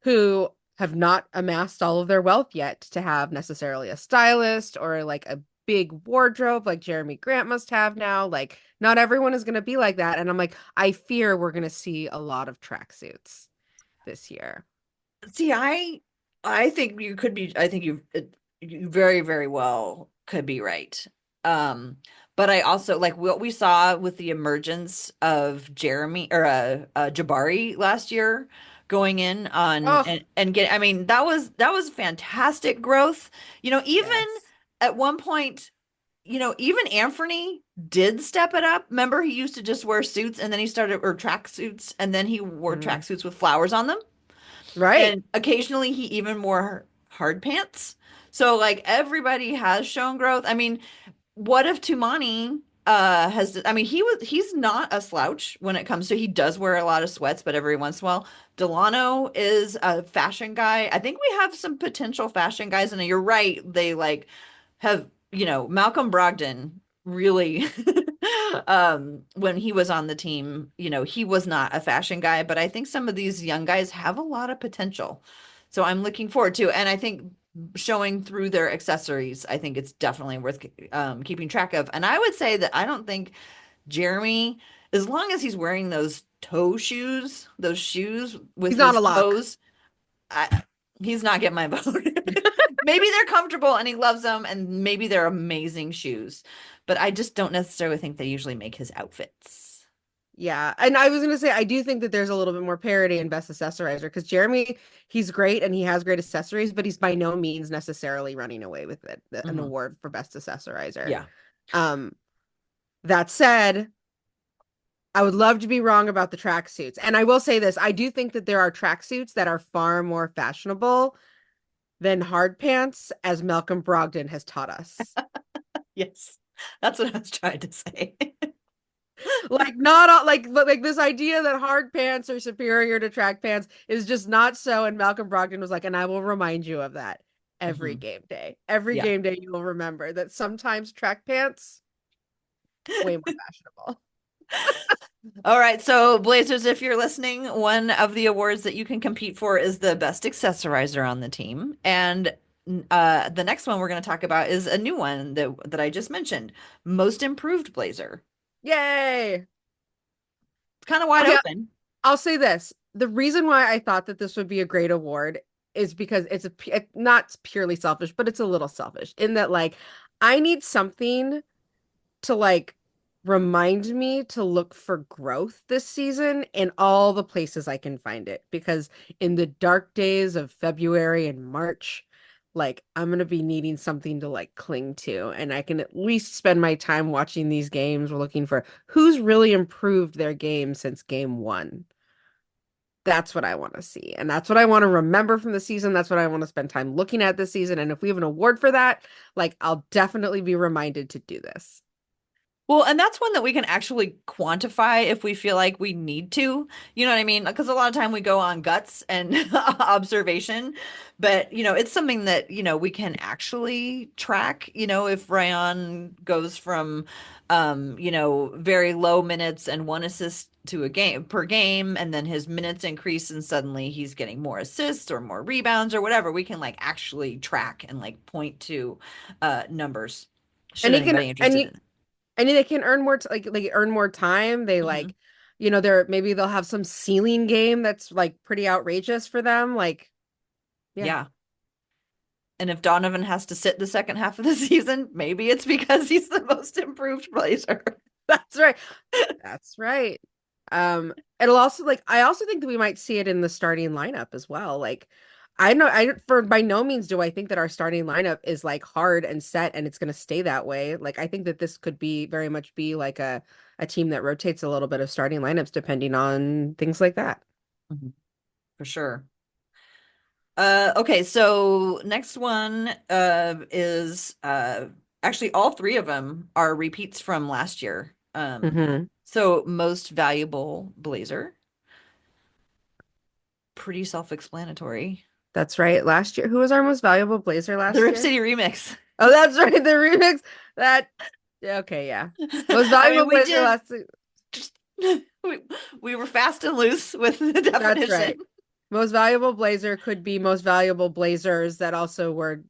who have not amassed all of their wealth yet to have necessarily a stylist or like a big wardrobe like Jeremy Grant must have now. Like, not everyone is going to be like that. And I'm like, I fear we're going to see a lot of tracksuits this year. See, I think you could be. I think you very, very well could be right. Um, but I also like what we saw with the emergence of Jeremy or Jabari last year going in on Oh, and get. I mean, that was fantastic growth. Even yes. at one point, even Anfernee did step it up. Remember, he used to just wear suits and then he started or track suits and then he wore Mhm. tracksuits with flowers on them. Right. And occasionally he even wore hard pants. So like everybody has shown growth. I mean, what if Toumani has I mean he's not a slouch when it comes to he does wear a lot of sweats, but every once in a while Delano is a fashion guy. I think we have some potential fashion guys, and you're right, they like have, Malcolm Brogdon really when he was on the team, he was not a fashion guy, but I think some of these young guys have a lot of potential. So I'm looking forward to, and I think showing through their accessories, I think it's definitely worth keeping track of. And I would say that I don't think Jeremy, as long as he's wearing those shoes with He's not his a lock. toes, I, he's not getting my vote. Maybe they're comfortable and he loves them, and maybe they're amazing shoes, but I just don't necessarily think they usually make his outfits. Yeah. And I was going to say, I do think that there's a little bit more parity in Best Accessorizer because Jeremy, he's great and he has great accessories, but he's by no means necessarily running away with it, an Hmm. award for Best Accessorizer. Yeah. Um, that said, I would love to be wrong about the tracksuits. And I will say this, I do think that there are tracksuits that are far more fashionable than hard pants, as Malcolm Brogdon has taught us. Yes. That's what I was trying to say. Like not all, like but like this idea that hard pants are superior to track pants is just not so. And Malcolm Brogdon was like, and I will remind you of that every Hmm. game day. Every Yeah. game day you will remember that sometimes track pants way more fashionable. All right. So, Blazers, if you're listening, one of the awards that you can compete for is the best accessorizer on the team. And The next one we're going to talk about is a new one that I just mentioned, most improved Blazer. Yay! It's kind of wide Okay, open. I'll say this. The reason why I thought that this would be a great award is because not purely selfish, but it's a little selfish in that like I need something to like remind me to look for growth this season in all the places I can find it. Because in the dark days of February and March, like I'm gonna be needing something to like cling to. And I can at least spend my time watching these games. We're looking for who's really improved their game since game one. That's what I want to see. And that's what I want to remember from the season. That's what I want to spend time looking at this season. And if we have an award for that, like I'll definitely be reminded to do this. Well, and that's one that we can actually quantify if we feel like we need to. You know what I mean? Because a lot of time we go on guts and observation, but it's something that, we can actually track. If Rayan goes from very low minutes and one assist to a game per game, and then his minutes increase and suddenly he's getting more assists or more rebounds or whatever, we can like actually track and like point to numbers. And Should he can anybody and interested he in and they can earn more like earn more time. They it? like, they're maybe they'll have some ceiling game that's like pretty outrageous for them. Like, yeah, Yeah. And if Donovan has to sit the second half of the season, maybe it's because he's the most improved Blazer. that's right. That's right. It'll also like I also think that we might see it in the starting lineup as well. Like I know I for by no means do I think that our starting lineup is like hard and set and it's going to stay that way. Like I think that this could be very much be like a team that rotates a little bit of starting lineups depending on things like that. Mhm. For sure. Okay, so next one is actually all three of them are repeats from last year. Hmm. So most valuable Blazer, pretty self-explanatory. That's right. Last year, who was our most valuable Blazer The last Rip year? City remix. Oh, that's right. The remix. That yeah, okay, yeah. Most I mean, valuable Blazer last just we, we were fast and loose with the That's definition. right. Most valuable Blazer could be most valuable Blazers that also were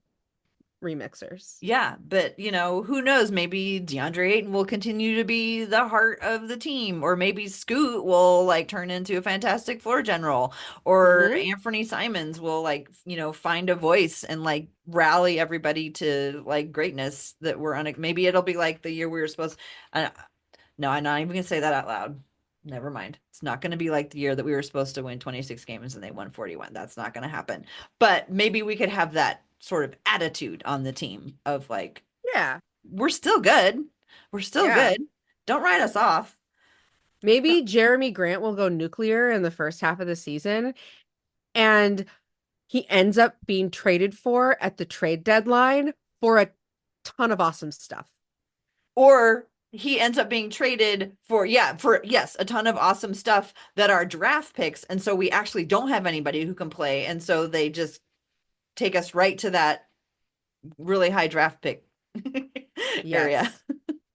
remixers. Yeah, but who knows? Maybe Deandre Ayton will continue to be the heart of the team, or maybe Scoot will like turn into a fantastic floor general, or Hmm. Anfernee Simons will like, find a voice and like rally everybody to like greatness that we're on. Maybe it'll be like the year we were supposed. Uh, no, I'm not even gonna say that out loud. Never mind. It's not going to be like the year that we were supposed to win 26 games and they won 41. That's not going to happen. But maybe we could have that sort of attitude on the team of like, Yeah. we're still good. We're still Yeah. good. Don't write us off. Maybe Jeremy Grant will go nuclear in the first half of the season and he ends up being traded for at the trade deadline for a ton of awesome stuff. Or he ends up being traded for, yeah, for, yes, a ton of awesome stuff that are draft picks. And so we actually don't have anybody who can play. And so they just take us right to that really high draft pick area. Yes.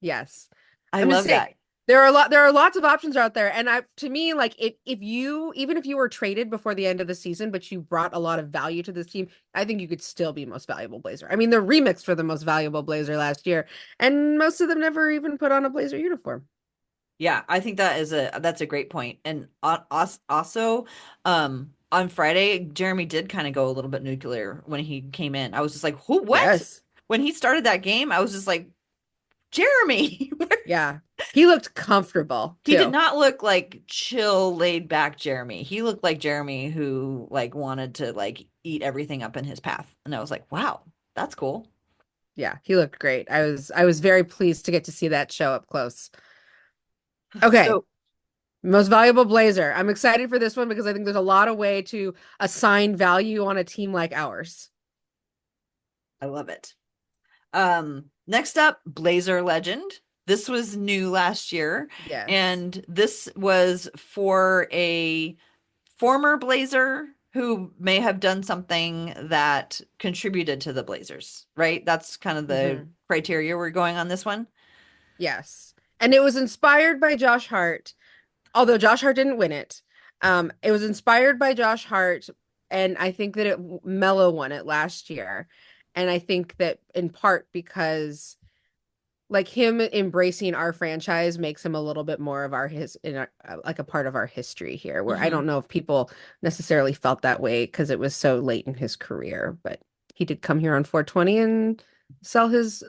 Yes. I I'm just love saying that. there are lots of options out there. And to me, like if you even if you were traded before the end of the season, but you brought a lot of value to this team, I think you could still be most valuable Blazer. I mean, the remix for the most valuable Blazer last year, and most of them never even put on a Blazer uniform. Yeah, I think that's a great point. And also, on Friday, Jeremy did kind of go a little bit nuclear when he came in. I was just like, "Who? What?" Yes. When he started that game, I was just like, "Jeremy." Yeah. He looked comfortable He did too. not look like chill, laid back Jeremy. He looked like Jeremy who like wanted to like eat everything up in his path. And I was like, "Wow, that's cool." Yeah, he looked great. I was very pleased to get to see that show up close. Okay. So Most valuable Blazer. I'm excited for this one because I think there's a lot of way to assign value on a team like ours. I love it. Next up, Blazer Legend. This was new last year, Yes. and this was for a former Blazer who may have done something that contributed to the Blazers, right? That's kind of the Hmm. criteria we're going on this one. Yes. And it was inspired by Josh Hart, although Josh Hart didn't win it. It was inspired by Josh Hart, and I think that Mello won it last year. And I think that in part because like him embracing our franchise makes him a little bit more of like a part of our history here, where I Hmm. don't know if people necessarily felt that way because it was so late in his career, but he did come here on 420 and sell his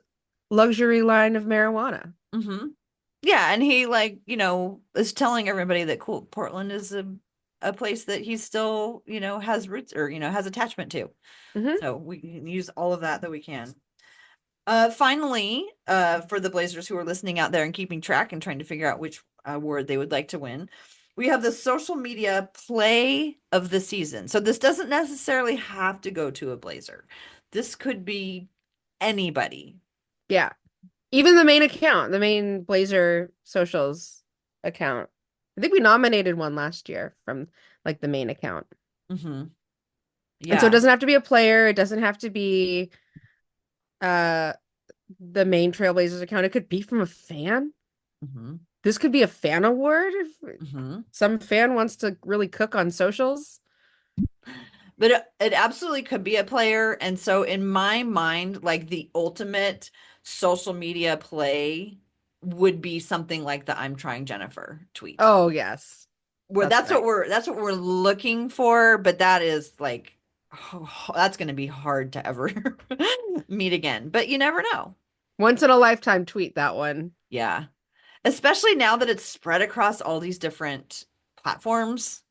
luxury line of marijuana. Hmm. Yeah, and he like, is telling everybody that cool Portland is a place that he still, has roots or, has attachment to. Hmm. So we can use all of that we can. Finally, for the Blazers who are listening out there and keeping track and trying to figure out which award they would like to win, we have the social media play of the season. So this doesn't necessarily have to go to a Blazer. This could be anybody. Yeah. Even the main account, the main Blazer socials account. I think we nominated one last year from like the main account. Hmm. And so it Yeah. doesn't have to be a player, it doesn't have to be uh the main Trailblazers account. It could be from a fan. Hmm. This could be a fan award if Hmm. some fan wants to really cook on socials. But it absolutely could be a player. And so in my mind, like the ultimate social media play would be something like the I'm trying Jennifer tweet. Oh, yes. Where That's right. that's what we're looking for, but that is like that's going to be hard to ever meet again. But you never know. Once in a lifetime tweet, that one. Yeah. Especially now that it's spread across all these different platforms.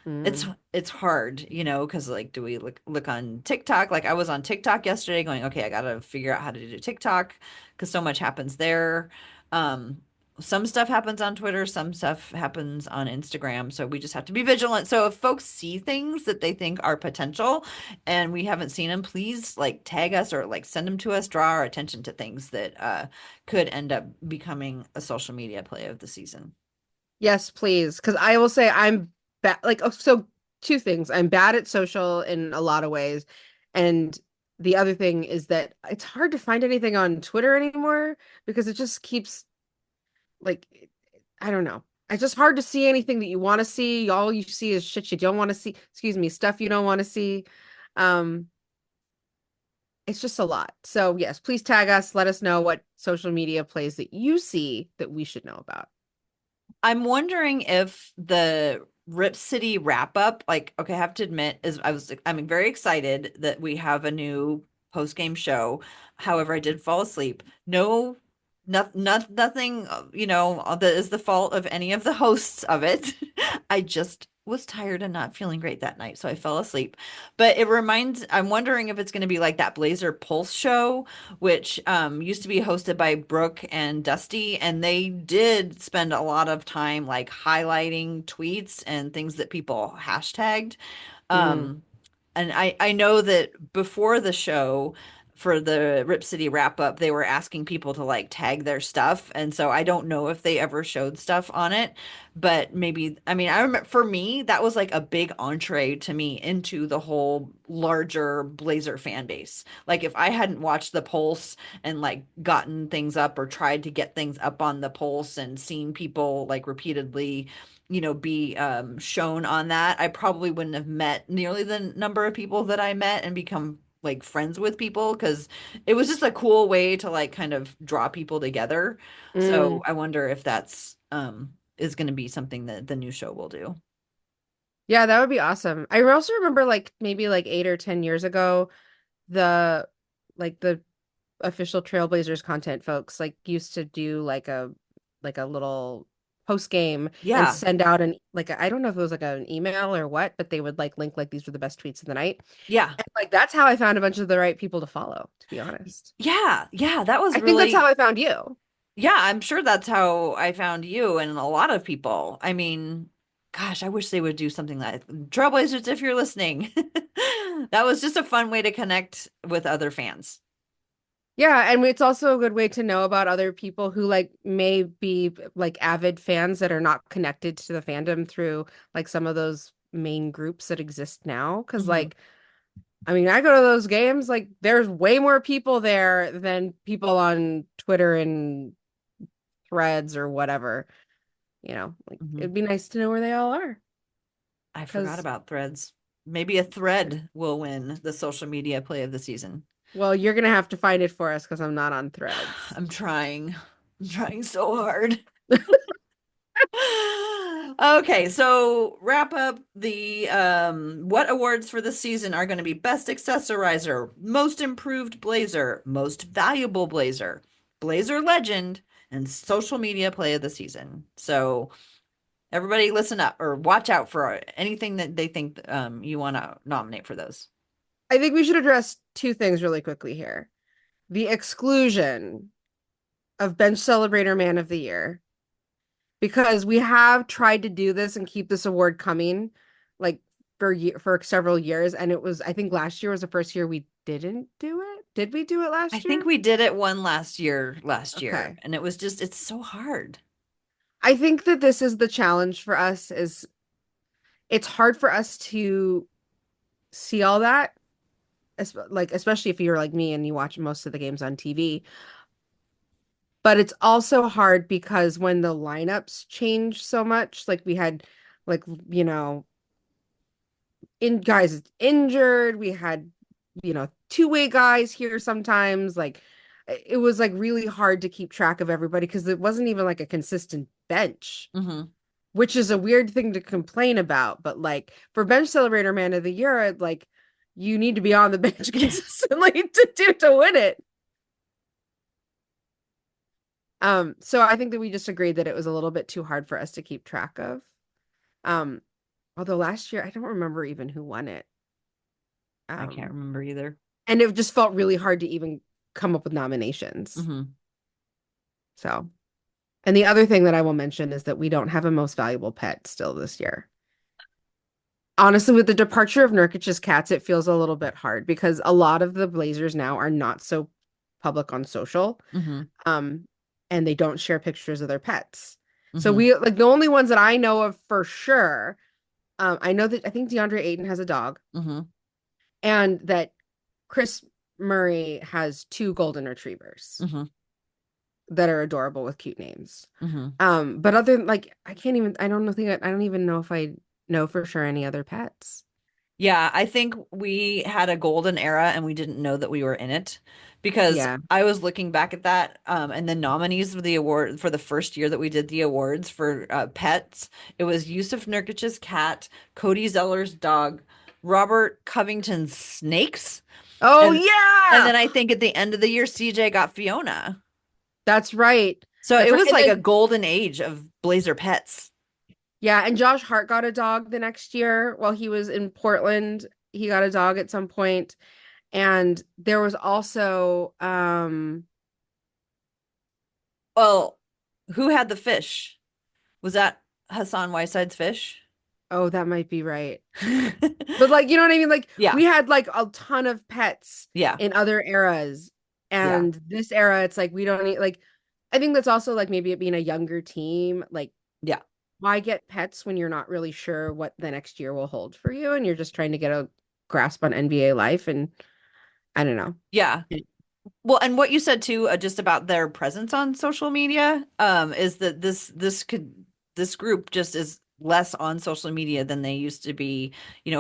It's Mm. it's hard, because like, do we look on TikTok? Like I was on TikTok yesterday going, okay, I gotta figure out how to do TikTok because so much happens there. Um, some stuff happens on Twitter, some stuff happens on Instagram, so we just have to be vigilant. So if folks see things that they think are potential and we haven't seen them, please like tag us or like send them to us, draw our attention to things that could end up becoming a social media play of the season. Yes, please. Because I will say I'm bad. Like, oh, so two things. I'm bad at social in a lot of ways. And the other thing is that it's hard to find anything on Twitter anymore because it just keeps like, I don't know. It's just hard to see anything that you want to see. All you see is shit you don't want to see. Excuse me, stuff you don't want to see. Um, it's just a lot. So yes, please tag us. Let us know what social media plays that you see that we should know about. I'm wondering if the Rip City wrap up, like, okay, I have to admit, I'm very excited that we have a new post game show. However, I did fall asleep. No, nothing, that is the fault of any of the hosts of it. I just was tired and not feeling great that night, so I fell asleep. But I'm wondering if it's going to be like that Blazer Pulse show which used to be hosted by Brooke and Dusty, and they did spend a lot of time like highlighting tweets and things that people hashtagged. Mm. Um, and I know that before the show, for the Rip City wrap up, they were asking people to like tag their stuff. And so I don't know if they ever showed stuff on it, but maybe, I mean, I remember for me, that was like a big entree to me into the whole larger Blazer fan base. Like if I hadn't watched the Pulse and like gotten things up or tried to get things up on the Pulse and seen people like repeatedly be shown on that, I probably wouldn't have met nearly the number of people that I met and become like friends with people because it was just a cool way to like kind of draw people together. So Mm. I wonder if that's is going to be something that the new show will do. Yeah, that would be awesome. I also remember like maybe like 8 or 10 years ago, the the official Trailblazers content folks like used to do like a little post game and Yeah. send out I don't know if it was like an email or what, but they would like link like these were the best tweets of the night. Yeah. And like that's how I found a bunch of the right people to follow, to be honest. Yeah. Yeah. That was I think that's how really, I found you. yeah, I'm sure that's how I found you and a lot of people. I mean, gosh, I wish they would do something like Trailblazers if you're listening. That was just a fun way to connect with other fans. Yeah, and it's also a good way to know about other people who like may be like avid fans that are not connected to the fandom through like some of those main groups that exist now. Because Hmm. like, I mean, I go to those games, like there's way more people there than people on Twitter and Threads or whatever. Like Hmm. it'd be nice to know where they all are. I forgot Because about Threads. Maybe a thread will win the social media play of the season. Well, you're gonna have to find it for us because I'm not on Threads. I'm trying. I'm trying so hard. Okay, so wrap up the what awards for the season are going to be Best Accessorizer, Most Improved Blazer, Most Valuable Blazer, Blazer Legend, and Social Media Play of the Season. So everybody listen up or watch out for anything that they think you want to nominate for those. I think we should address two things really quickly here. The exclusion of Bench Celebrator Man of the Year, because we have tried to do this and keep this award coming like for several years, and it was, I think last year was the first year we didn't do it. Did we do it I last think year? we did it one last year, Okay. and it was just it's so hard. I think that this is the challenge for us is it's hard for us to see all that, like especially if you're like me and you watch most of the games on TV. But it's also hard because when the lineups change so much, like we had like you know, in guys injured, we had two-way guys here sometimes, like it was like really hard to keep track of everybody because it wasn't even like a consistent bench, Hmm. which is a weird thing to complain about. But like for bench celebrator man of the year, like you need to be on the bench consistently to win it. So I think that we just agreed that it was a little bit too hard for us to keep track of. Um, Although last year I don't remember even who won it. I can't Um, remember either. and it just felt really hard to even come up with nominations. Hmm. So, and the other thing that I will mention is that we don't have a most valuable pet still this year. Honestly, with the departure of Nurkic's cats, it feels a little bit hard because a lot of the Blazers now are not so public on social. Hmm. Um, and they don't share pictures of their pets. So Hmm. we like the only ones that I know of for sure. I know that I think Deandre Ayton has a dog, Hmm. and that Kris Murray has two golden retrievers Hmm. that are adorable with cute names. Hmm. But other than like I can't even I don't know think I don't even know if I know for sure any other pets. Yeah, I think we had a golden era and we didn't know that we were in it because Yeah. I was looking back at that and the nominees for the award for the first year that we did the awards for pets. It was Yusuf Nurkic's cat, Cody Zeller's dog, Robert Covington's snakes, Oh and and yeah. then I think at the end of the year CJ got Fiona. That's right. So That's it right. was And like a then golden age of Blazer pets. yeah, and Josh Hart got a dog the next year while he was in Portland. He got a dog at some point. And there was also Well, who had the fish? Was that Hassan Whiteside's fish? oh, that might be right. But like, you know what I mean? Like Yeah, we had like a ton of pets yeah, in other eras. yeah, And this era, it's like we don't need like I think that's also like maybe it being a younger team. Like, yeah, why get pets when you're not really sure what the next year will hold for you and you're just trying to get a grasp on NBA life and I don't know. yeah. Well, and what you said too, just about their presence on social media, is that this group just is less on social media than they used to be,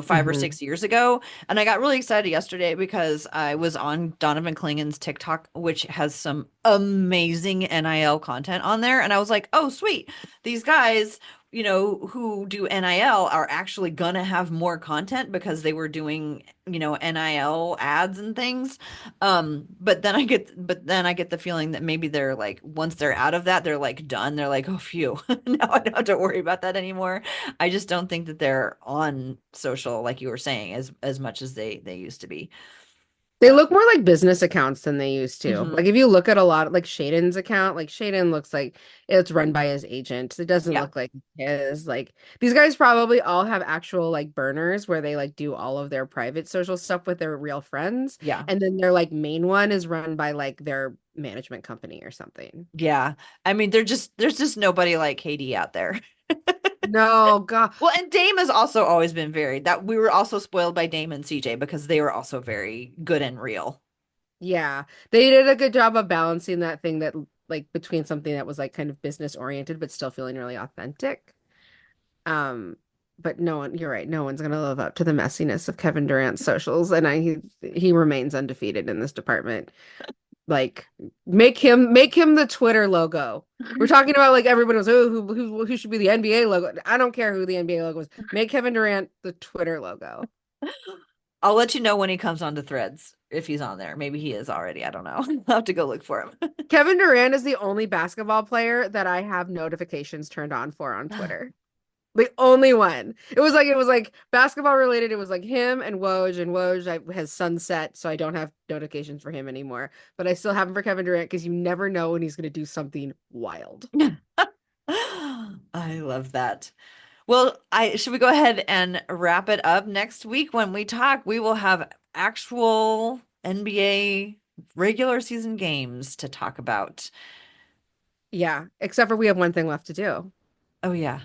5 or 6 years ago. And I got really excited yesterday because I was on Donovan Clingan's TikTok, which has some amazing NIL content on there, and I was like, oh, sweet, these guys. Who do NIL are actually gonna have more content because they were doing, NIL ads and things. But then I get the feeling that maybe they're like once they're out of that, they're like done. They're like, oh phew, now I don't have to worry about that anymore. I just don't think that they're on social, like you were saying, as much as they used to be. They look more like business accounts than they used to. Hmm. Like if you look at a lot of like Shaden's account, like Shaden looks like it's run by his agent. It doesn't Yeah, look like his. Like these guys probably all have actual like burners where they like do all of their private social stuff with their real friends. yeah, And then their like main one is run by like their management company or something. yeah. I mean, there's just nobody like Katie out there. No, God. Well, and Dame has also always been very that we were also spoiled by Dame and CJ because they were also very good and real. Yeah. They did a good job of balancing that thing that like between something that was like kind of business oriented but still feeling really authentic. Um, but no one, you're right. No one's gonna live up to the messiness of Kevin Durant's socials, and he remains undefeated in this department. Like, make him the Twitter logo. We're talking about like everybody was, oh, who should be the NBA logo? I don't care who the NBA logo is. Make Kevin Durant the Twitter logo. I'll let you know when he comes onto Threads if he's on there. Maybe he is already. I don't know. I'll have to go look for him. Kevin Durant is the only basketball player that I have notifications turned on for on Twitter. The only one. It was like basketball related. It was like him and Woj has sunset, so I don't have notifications for him anymore. But I still have them for Kevin Durant because you never know when he's going to do something wild. I love that. Well, I should we go ahead and wrap it up next week when we talk? We will have actual NBA regular season games to talk about. Yeah, except for we have one thing left to do. Oh yeah.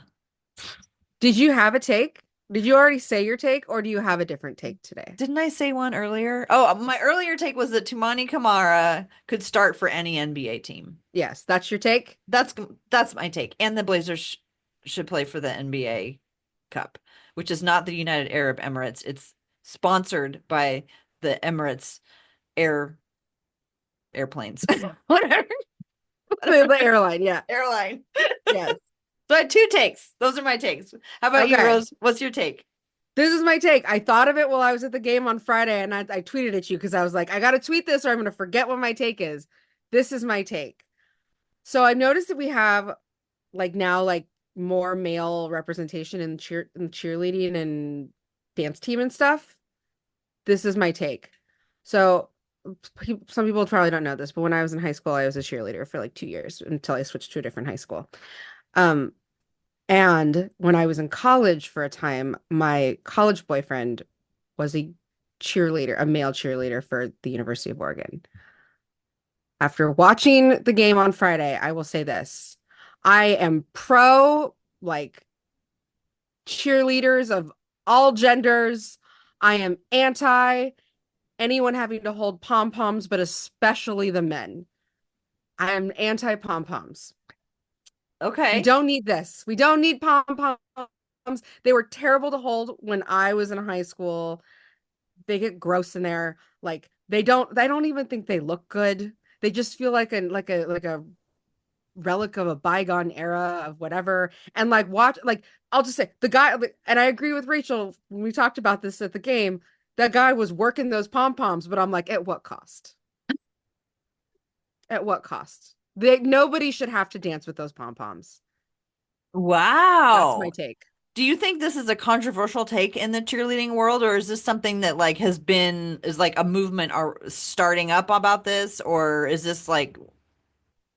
Did you have a take? Did you already say your take, or do you have a different take today? Didn't I say one earlier? Oh, my earlier take was that Toumani Camara could start for any NBA team. Yes, that's your take. That's my take. And the Blazers should play for the NBA Cup, which is not the United Arab Emirates. It's sponsored by the Emirates airplanes. Whatever. The airline, yeah. Airline. Yes. So I had two takes. Those are my takes. How about you, Okay. Rose? What's your take? This is my take. I thought of it while I was at the game on Friday, and I tweeted at you because I was like, I got to tweet this or I'm going to forget what my take is. This is my take. So I've noticed that we have like now like more male representation in cheerleading and dance team and stuff. This is my take. So some people probably don't know this, but when I was in high school, I was a cheerleader for like 2 years until I switched to a different high school. Um, and when I was in college for a time, my college boyfriend was a cheerleader, a male cheerleader for the University of Oregon. After watching the game on Friday, I will say this. I am pro like cheerleaders of all genders. I am anti anyone having to hold pom-poms, but especially the men. I am anti pom-poms. We Okay. don't need this. We don't need pom-poms. They were terrible to hold when I was in high school. They get gross in there. Like I don't even think they look good. They just feel like a relic of a bygone era of whatever. And like watch like I'll just say the guy and I agree with Rachel when we talked about this at the game. That guy was working those pom-poms, but I'm like, at what cost? At what cost? Nobody should have to dance with those pom-poms. That's my Wow. take. Do you think this is a controversial take in the cheerleading world, or is this something that like is like a movement are starting up about this, or is this like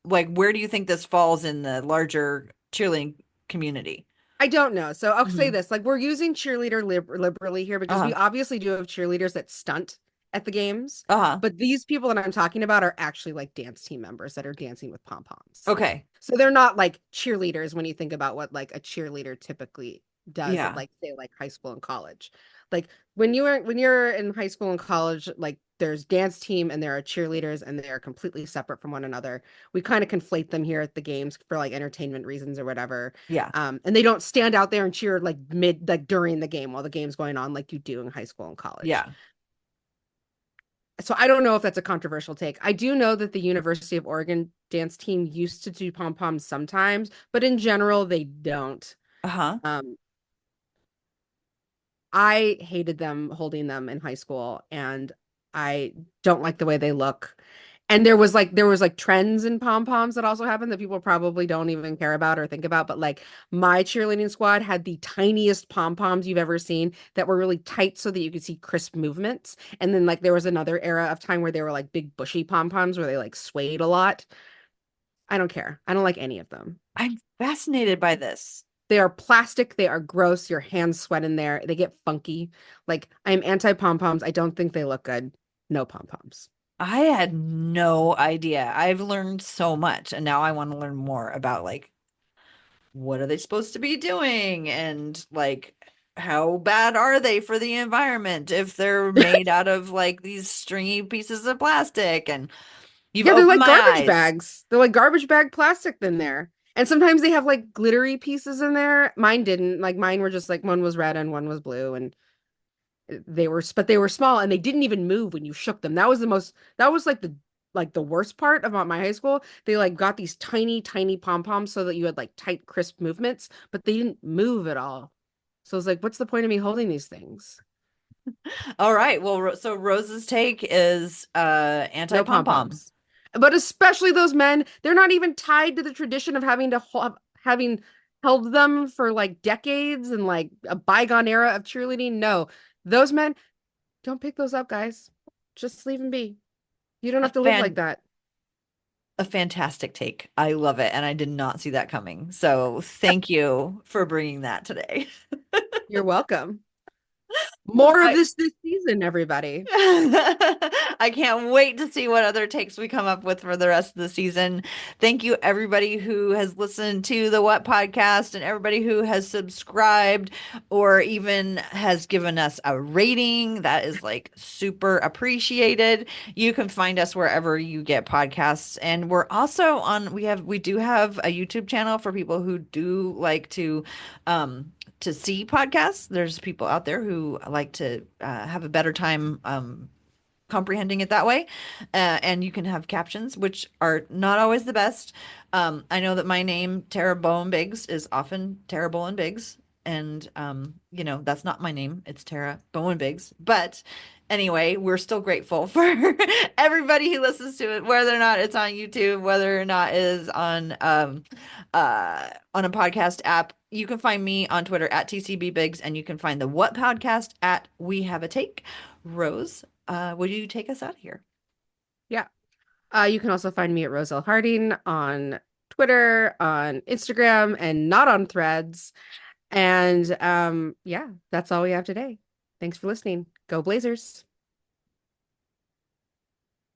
where do you think this falls in the larger cheerleading community? I don't know. So I'll say Mhm. this, like we're using cheerleader liberally here because we Uh-huh. obviously do have cheerleaders that stunt at the games, Uh-huh. but these people that I'm talking about are actually like dance team members that are dancing with pom-poms. Okay. So they're not like cheerleaders when you think about what like a cheerleader typically does at Yeah. like say like high school and college. Like when you're in high school and college, like there's dance team and there are cheerleaders and they are completely separate from one another. We kind of conflate them here at the games for like entertainment reasons or whatever. Yeah. And they don't stand out there and cheer like during the game while the game's going on like you do in high school and college. Yeah. So I don't know if that's a controversial take. I do know that the University of Oregon dance team used to do pom-poms sometimes, but in general they don't. Uh-huh. Um, I hated them holding them in high school and I don't like the way they look. And there was like trends in pom-poms that also happened that people probably don't even care about or think about. But like my cheerleading squad had the tiniest pom-poms you've ever seen that were really tight so that you could see crisp movements. And then like there was another era of time where they were like big bushy pom-poms where they like swayed a lot. I don't care. I don't like any of them. I'm fascinated by this. They are plastic. They are gross. Your hands sweat in there. They get funky. Like I'm anti pom-poms. I don't think they look good. No pom-poms. I had no idea. I've learned so much, and now I want to learn more about like what are they supposed to be doing and like how bad are they for the environment if they're made out of like these stringy pieces of plastic and you've Yeah, they're opened like my garbage eyes. bags. They're like garbage bag plastic in there. And sometimes they have like glittery pieces in there. Mine didn't. Like mine were just like one was red and one was blue, and but they were small and they didn't even move when you shook them. That was like the worst part about my high school. They like got these tiny, tiny pom-poms so that you had like tight, crisp movements, but they didn't move at all. So I was like, what's the point of me holding these things? All right. Well, so Rose's take is No anti-pom-pom. pom-poms. But especially those men, they're not even tied to the tradition of having held them for like decades and like a bygone era of cheerleading. No, those men, don't pick those up, guys. Just leave them be. You don't A have to live like fan that. a fantastic take. I love it, and I did not see that coming. So thank you for bringing that today. You're welcome. More of I this season, everybody. I can't wait to see what other takes we come up with for the rest of the season. Thank you, everybody who has listened to the What Podcast and everybody who has subscribed or even has given us a rating. That is like super appreciated. You can find us wherever you get podcasts. And we're also we do have a YouTube channel for people who do like to see podcasts. There's people out there who like to have a better time comprehending it that way. And you can have captions, which are not always the best. I know that my name, Tara Bowen Biggs, is often Tara Bowen Biggs. And, that's not my name. It's Tara Bowen Biggs. But anyway, we're still grateful for everybody who listens to it, whether or not it's on YouTube, whether or not it is on a podcast app. You can find me on Twitter at TCB Biggs, and you can find the What Podcast at We Have a Take. Rose, would you take us out of here? Yeah. You can also find me at Roselle Harding on Twitter, on Instagram, and not on Threads. And yeah, that's all we have today. Thanks for listening. Go Blazers.